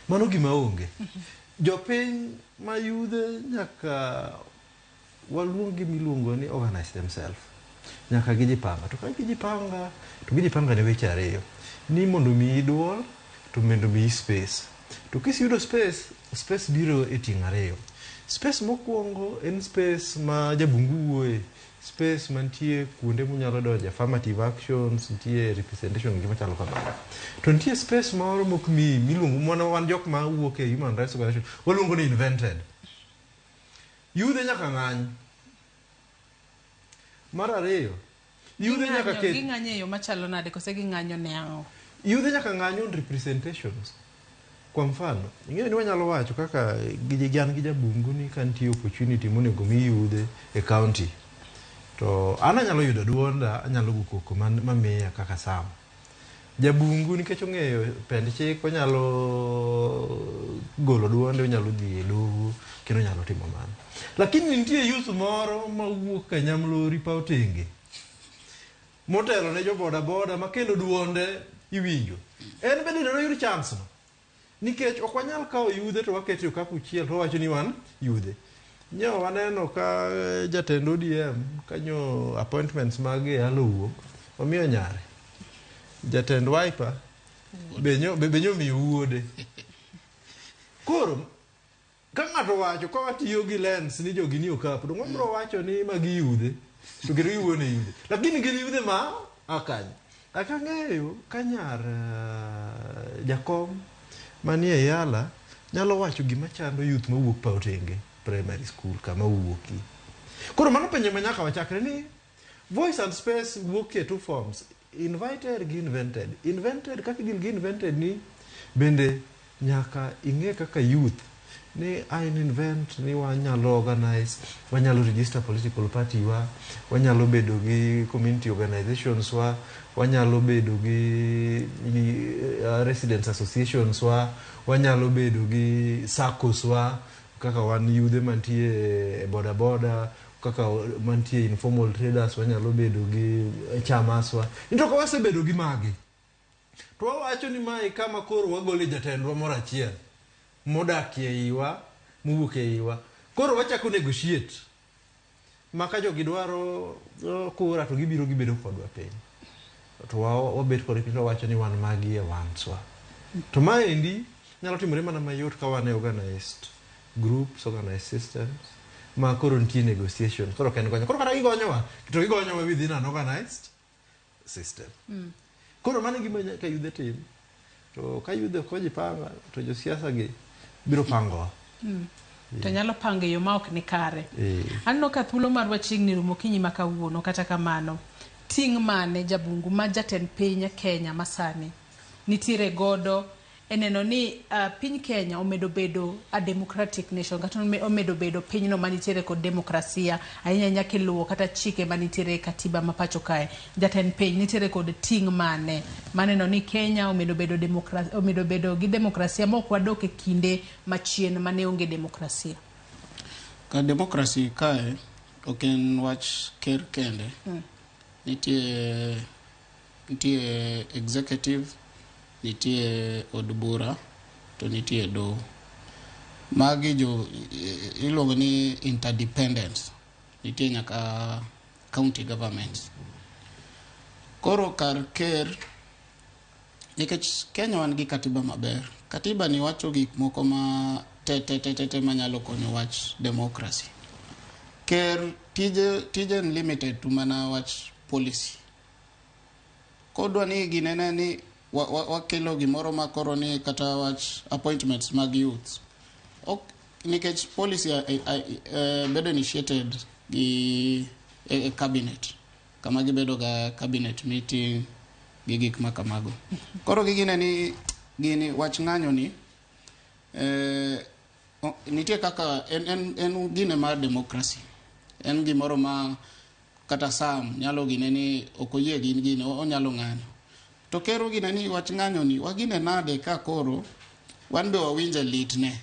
Mano gima onge. jopiny mayudhe nyaka waluongi miluongo ni organize themselves. Nyaka gijipanga. To ka gijipanga, to gijipanga ne weche ariyo. Ni mondo mi duol, to mondo mi space. To kisiyudo space biro e ting' ariyo. Space mokwongo en space ma jabungu wuoye. Space mantie kuonde munyalo donje, affirmative actions, nitie representation gima chalo kamano. To nitie space moro mok miluongo mwana wan jok ma wuok e human rights organization, waluongo ni invented. Yudhe nyaka ng'any. Mar ariyo, yudhe nyaka ket. Ging'anyo yo machalo nade kose ging'anyo ne ang'o? Yudhe nyaka ng'anyo on representations. Kwa mfano, ing'eyo ni wanyalo wacho kaka gijan gi jabungu ni kantie opportunity monego mi yudhe e county. To ana nyalo yudo duonda, anyalo gukoko mamiya kaka Sam. Jabungu nikech ong'eyo pend chik, onyalo golo duonde, onyalo dhi e doho, kendo onyalo timo mano. Lakini nitie youth moro mawuok ka Nyamlori pa Otenge, motelo ne jo boda boda ma kendo duonde iwinjo. En bende ne oyud chance no. Nikech ok wanyal kawo yudhe to wakete okapu chiel to wacho ni wan yudhe. Nyo waneno ka jatend ODM kanyo appointments mage aluwo omiyo nyare. Jatend Wiper benyo miyo wuode. Koro ka ng'ato wacho ka watiyo gi lens ni jogi ni okapu, to ng'omro wacho ni magi yudhe to gero giwuone yudhe. Lakini gin yudhe ma akany. Akang'eyo kanyar jakom manie Yala nyalo wacho gima chando youth mawuok pa Otenge primary school kama wuoki. Koro mano penjo ma nyaka wachakre ni voice and space wuok e two forms, invited gi invented. Invented kaka gin gi invented ni bende nyaka ing'e kaka youth ni ein invent ni wanyalo organize, wanyalo register political party wa, wanyalo bedo gi community organizations wa, wanyalo bedo gi residents associations wa, wanyalo bedo gi SACCOs wa, kaka wan yudhe mantie boda boda, kaka mantie informal traders, wanyalo bedo gi chamas wa. Nito ka wasebedo gi magi, to wawacho ni mai kama koro wagole jatendwa moro achiel modakie iwa, muwuok e iwa. Koro wachako negotiate. Maka jogi dwaro kura to gibedo kodwa piny. To wabet kod piny to wacho ni wan magi e wanswa. To maendi nyalo timore mana mayot ka wan e organized groups, organized systems, ma koro nitie negotiation. Koro ken gonyo. Koro kata gigonyowa, to gigonyowa within an organized system. Koro mano gima ka yudhe tim. To ka yudhe kojipanga, to josiasa gi biro pango. To nyalo pango yo ma ok ni kare. Anno ka thuolo mar wachiegni rumo kinyi ma kawuono, kata kamano ting' mane jabungu ma jatend piny Kenya masani nitiere godo eneno ni piny Kenya omedo bedo a democratic nation, kata omedo bedo pinyno manitiere kod demokrasia ahinya nyaka luwo kata chike manitiere katiba ma pacho kae. Jatend piny nitiere kod ting' mane maneno ni Kenya omedo bedo gi demokrasia ma ok wadok e kinde machien mane onge demokrasia. Ka demokrasi kae ok en wach ker kende. Nitie executive, nitie od bura, to nitie do. Magi jo iluongo ni interdependence. Nitie nyaka county governments. Koro kar ker, nikech Kenya wan gi katiba maber. Katiba ni wacho gik moko ma te manyalo konyo wach demokrasi. Ker tije limited to mana wach policy. Kodwa ni ginene ni wakelo gimoro ma koro ni kata wach appointments mag youth. Nikech policy bedo initiated gi cabinet. Kama gibedo ga cabinet meeting gi gik makamago. Koro gini wach ng'anyo ni nitie kaka en gine mar demokrasi. En gimoro ma kata Sam nyalo gine ni okoyie gine onyalo ng'anyo. To kero gine ni wach ng'anyo ni wagine nade ka koro wan be wawinje litne.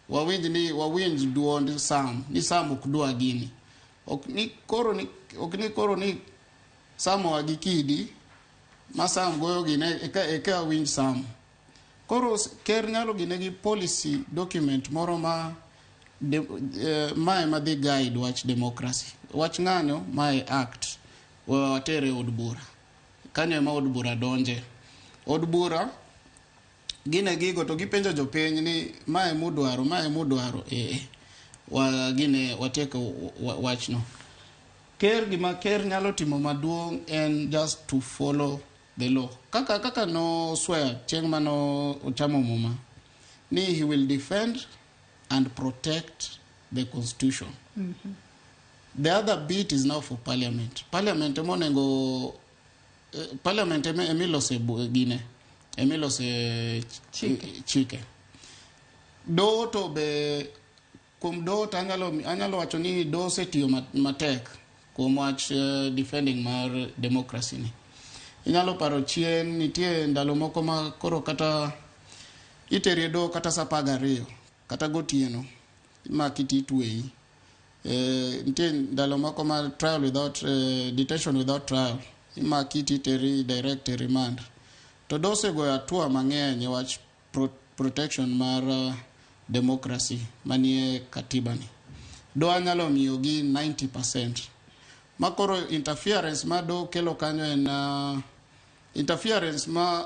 Wawinj duond Sam ni Sam ok dwa gini. Ok ni koro ni Sam wagi kidi ma Sam goyo gine eka winj Sam. Koro ker nyalo ginegi policy document moro ma mae madhi guide wach democracy. Wach ng'anyo mae act watere od bura. Kanyo ema od bura donje. Od bura gine gigo to gipenjo jopiny ni mae mudwaro gine watieko wachno. Gima ker nyalo timo maduong' en just to follow the law. Kaka no swear chieng' mano ochamo muma ni he will defend and protect the constitution. The other bit is now for parliament. Parliament emilose gine emilose chike. Do to be kum do anyalo wacho ni do setiyo matek kuom wach defending mar democracy ni. Inyalo paro chien nitie ndalo moko ma koro kata iterie do kata sapaga riyo kata gotieno ma kiti twei. Nitie ndalo moko ma trial without detention without trial ma kiti teri direct remand. To do se goya tua mang'eny wach protection mar democracy manie katiba ni. Do anyalo miyo gi 90%. Makoro interference ma do kelo kanyo en interference ma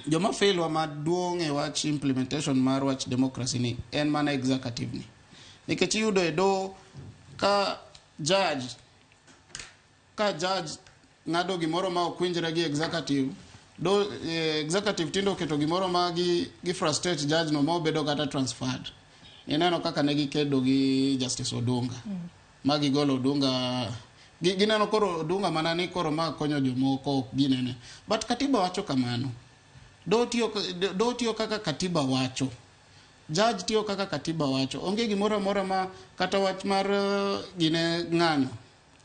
joma failwa maduong' e wach implementation mar wach democracy ni en mana executive ni. Nikech yudo e do ka judge ng'ado gimoro ma okwinjre gi executive do executive tindo keto gimoro ma gi frustrate judge no ma obedo kata transferred. Ineno kaka ne gikedo gi Justice Odunga. Magi golo Odunga gineno koro Odunga mana ni koro ma konyo jomoko ginene. But katiba wacho kamano. Do tiyo kaka katiba wacho. Judge tiyo kaka katiba wacho. Onge gimoro moro ma kata wach mar gine ng'anyo.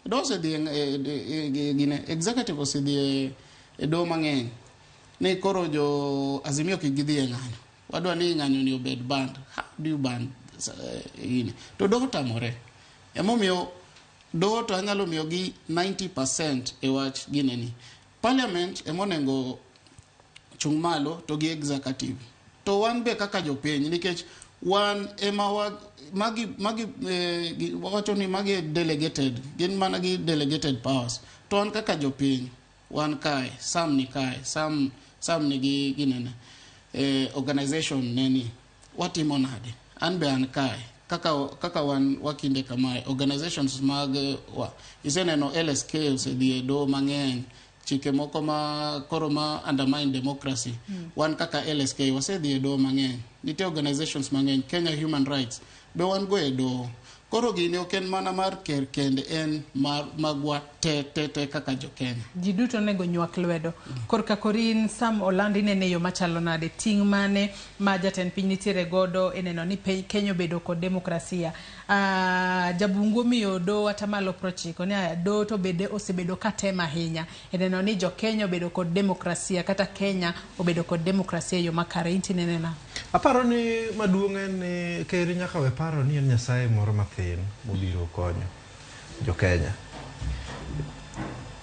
Do se dhi gine executive se dhi do mang'eny. Ni koro jo Azimio kigidhi ng'anyo. Wadwa ni ng'anyo ni obed band. How do you ban gine? To do tamore. Emomiyo do to anyalo miyo gi 90% e wach gine ni. Parliament emonengo chung malo to gi executive. To wan be kaka jopiny nikech wan ema wacho ni magi delegated, gin mana gi delegated powers. To wan kaka jopiny, wan kae, sam ni kae, sam ni gi ginene organization neni watimo nade. An be an kae kaka wan wakinde kamae organizations mag iseneno LSK osedhi do mang'eny chike moko ma koro ma undermine democracy. Wan kaka LSK wasedhi do mang'eny. Nitie organizations mang'eny, Kenya Human Rights be wan go e do. Koro gini ok en mana mar ker kende en magwa te kaka jo Kenya. Ji duto nego nywak lwedo. Korka korin Sam Olandi nene yo machalo nade ting mane ma jatend piny nitiere godo eneno ni Kenya bedo kod demokrasia. Jabungu miyo do atamalo prochiko ni do to bede osebedo katema ahinya. Eneno ni jo Kenya obedo kod demokrasia kata Kenya obedo kod demokrasia yo makare inti nenena. Aparo ni maduong' en ni ker nyaka we paro ni en Nyasaye moro mathin mobiro konyo jo Kenya.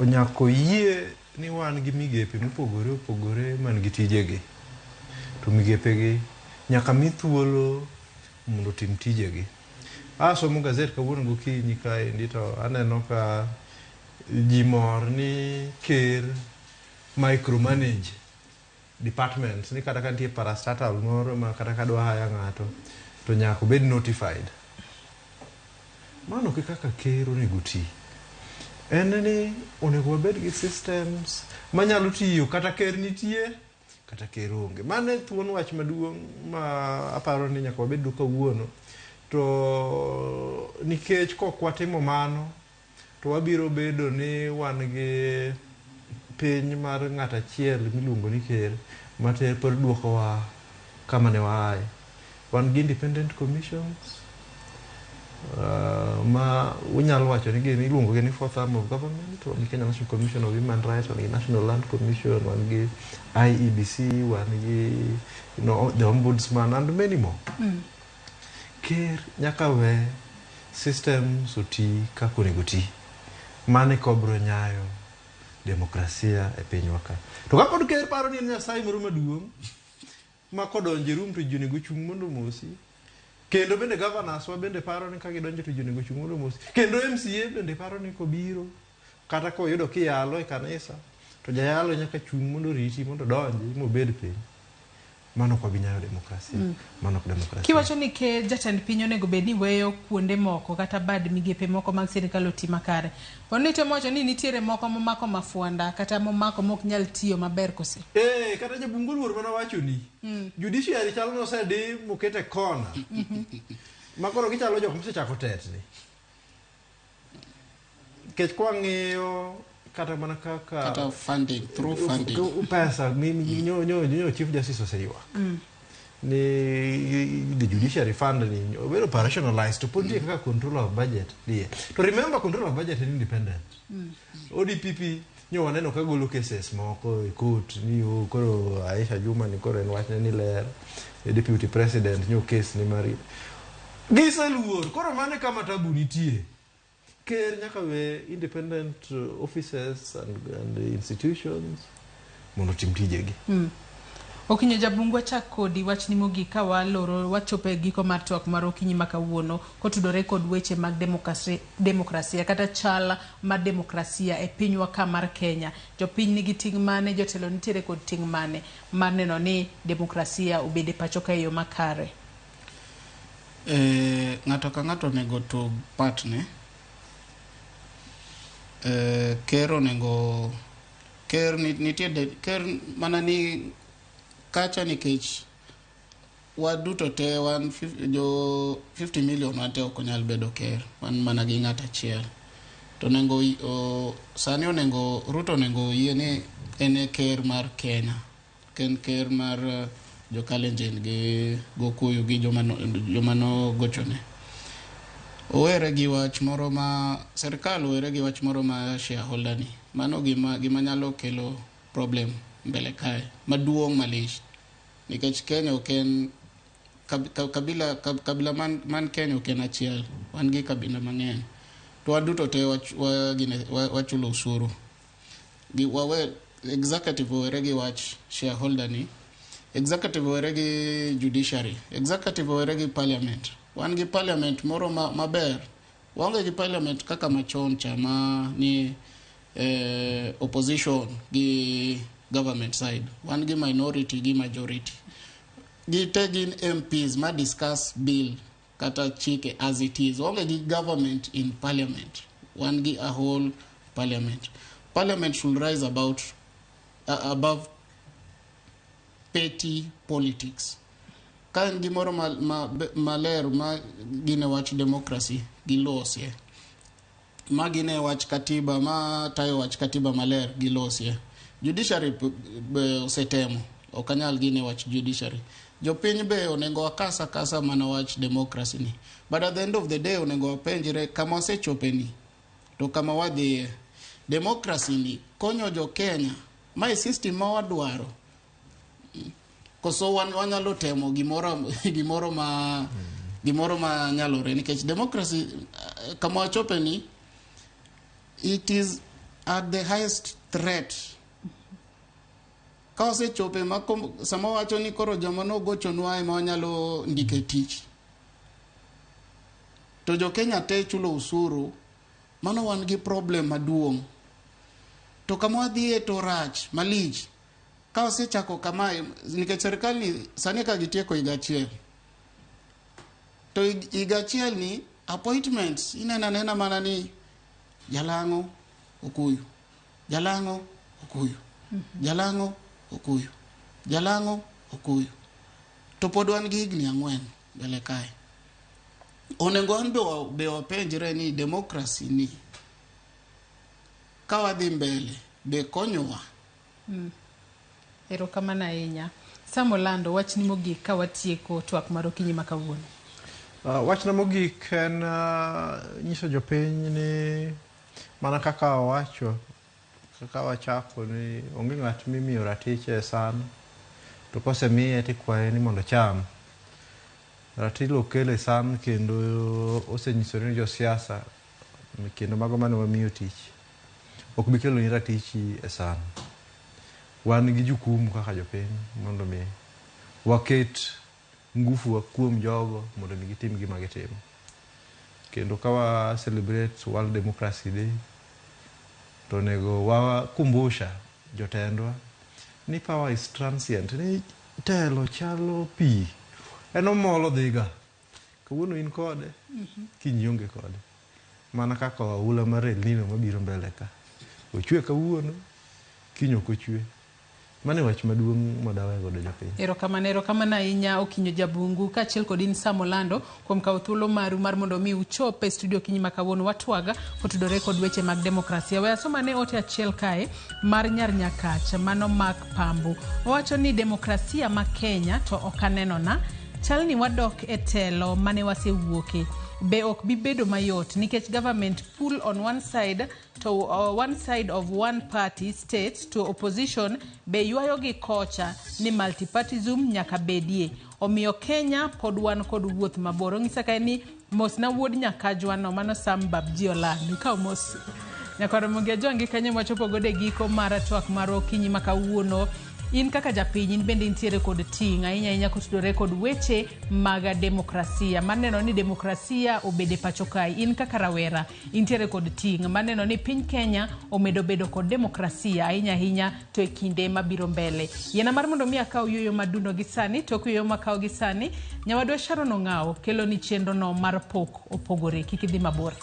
Onyako yie ni wan gi migepe mopogore opogore man gi tijegi. To migepegi nyaka mi thuolo mondo tim tijegi. Asomo gazet kawuono gokinyi kaendi to aneno ka ji mor ni ker micromanage departments ni kata kantie parastatal moro ma kata kadwa haya ng'ato to nyaka bed notified. Mano kaka ker onego ti. En ni onego wabed gi systems manyalo tiyo kata ker nitie kata ker onge. Mane thuon wach maduong' ma aparo ni nyaka wabed kawuono. To nikech kok watimo mano to wabiro bedo ni wan gi piny mar ng'at achiel miluongo ni ker mater per duokowa kama ne waaye. Wan gi independent commissions ma unyalo wacho ni gini iluongo ni fourth arm of government. Wan gi Kenya National Commission of Human Rights, wan gi National Land Commission, wan gi IEBC, wan gi the Ombudsman and many more. Ker nyaka we system soti kako nego ti. Mane kobro nyayo demokrasia e pinywa ka. To kapod ker paro ni Nyasaye moro maduong' ma kodonjo rum to ji onego chung' mondo mosi. Kendo bende governors wa bende paro ni ka gidonjo to ji onego chung' mondo mosi. Kendo MCA bende paro ni kobiro kata koyudo kiyalo e kanisa to jayalo nyaka chung' mondo riti mondo donji mobed piny. Mano kwa binyayo demokrasia. Mano kwa demokrasia. Kiwacho ni ke jatend piny onego bed ni weyo kuonde moko kata bad migepe moko mag sirkal otima kare. Poni to mocho ni nitiere moko momako mafuanda kata momako mok nyal tiyo maber kose. Kata jabungu luor mana wacho ni. Judiciary chalo no sedi mokete kona. Makoro gichalo jok mosechako tetni. Kech kwa ng'iyo kata mana kaka funding through funding pesa nyo chief justice oseywa ni the judiciary fund ni very operationalized to put kaka control of budget there. To remember control of budget is independent. ODPP nyo waneno ka golo cases moko e court ni koro Aisha Juma ni koro en wach ni ler deputy president nyo case ni mari gisa luor koro mane kama tabu nitie. Ker nyaka we independent offices and institutions mondo tim tijegi. Okinyo jabungu achak kodi wach ni mogi ka waloro wachope giko mar twak mar okinyi makawuono kotudore kod weche mag demokrasia kata chala mar demokrasia e pinywa ka mar Kenya. Jopiny nigi ting' mane, jotelo nitiere kod ting' mane mar neno ni demokrasia obede pacho ka yo makare. Ng'ato ka ng'ato nego to partne. Ker onego ker nitie ker mana ni kacha nikech waduto te wan jo 50 million ate ok nyal bedo ker wan mana gi ng'at achiel to nego sani onego Ruto nego yie ni en ker mar Kenya ken ker mar jo Kalenjin gi Gokuyu gi jomano gochone. Owere gi wach moro ma serikal owere gi wach moro ma shareholder ni mano gima nyalo kelo problem mbele kae maduong' malich nikech Kenya oken kabila man Kenya oken achiel wan gi kabila mang'eny to waduto te wachulo usuru gi wawe executive owere gi wach shareholder ni executive owere gi judiciary executive owere gi parliament wan gi parliament moro maber wange gi parliament kaka machon chama ni opposition gi government side wan gi minority gi majority gi tegin MPs ma discuss bill kata chike as it is wange gi government in parliament wan gi a whole parliament should rise above petty politics. Kan gimoro maler ma gine wach demokrasi gi losie ma gine wach katiba ma tayo wach katiba maler gi losie judiciary setemo okanyal gine wach judiciary jopiny be onego akasa mana wach demokrasi ni but at the end of the day onego penjire kama osechopeni to kama wadhi demokrasi ni konyo jo Kenya my system ma wadwaro koso wanyalo temo gimoro ma nyalore nikech democracy kama wachopeni it is at the highest threat ka osechope sama wacho ni koro joma nogochonwa ema wanyalo ndike tich to jo Kenya te chulo usuru mano wan gi problem maduong' to kama wadhie to rach malich ka osechako kama nikech serikal ni sani ka gitieko higa achiel to higa achiel ni appointments inena mana ni Jalango Okuyu Jalango Okuyu Jalango Okuyu Jalango Okuyu to pod wan gi higni 4 mbele kae onego an be wapenjre ni demokrasi ni ka wadhi mbele be konyowa. Erokamano ahinya. Samolando wach ni mogik ka watieko twak mar okinyi makawuono. Wach na mogik en nyiso jopiny ni mana kaka wacho kaka wachako ni onge ng'at mimiyo ratiche sana to kosemiye tikwaye ni mondo cham ratilo kele san kendo osenyisore ni josiasa kendo mago mane wamiyo tich ok bi kelo ni ratichi e san. Wan gi jukumu kaka jopiny mondo mi waket ngufu wa kuom jogo mondo mi gitim gima gitimo. Kendo kawa celebrate World Democracy Day to nego wa kumbusha jotendwa ni power is transient, ni telo chalo pi eno molo dhiga kawuono in kode kinyonge kode mana kaka ula mar El Nino mabiro mbele ka ochwe kawuono kinyok ochwe. Mane wach maduong' madawa godo jopiny. Erokamano ahinya Okinyo Jabungu kaachiel kod in Sam Olando kuom kawo thuolo maru mar mondo mi uchop e studio kinyi ma kawuono watwaga kotudore kod weche mag demokrasia. We asomane ote achiel kae mar nyar Nyakacha mano Mark Pambu. Owacho ni demokrasia ma Kenya to okaneno na chal ni wadok e telo mane wasewuoke. Be ok bibedo mayot nikech government pull on one side to one side of one party state to opposition be yuayo gi kocha ni multipartyism nyaka bedie. Omiyo Kenya pod wan kod wuoth mabor. Ng'isa kae ni mos na wuod Nyakajwa no mano Sam Babjiola ni ka mos nyakoro monge jongi kanye wachopo gode giko mara twak maro kinyi makawuono. In kaka japiny in bende intiere kod ting' ahinya kotudore kod weche mag demokrasia. Maneno ni demokrasia obede pacho kae. In kaka rawera intiere kod ting' maneno ni piny Kenya omedo bedo kod demokrasia ahinya to e kinde mabiro mbele. Yena mar mondo mi akaw yoyo maduno gi sani tok yoyo makaw gi sani nyawadwa Sharon Ong'aw kelo ni chenro no mar pok opogore. Kik idhi mabor.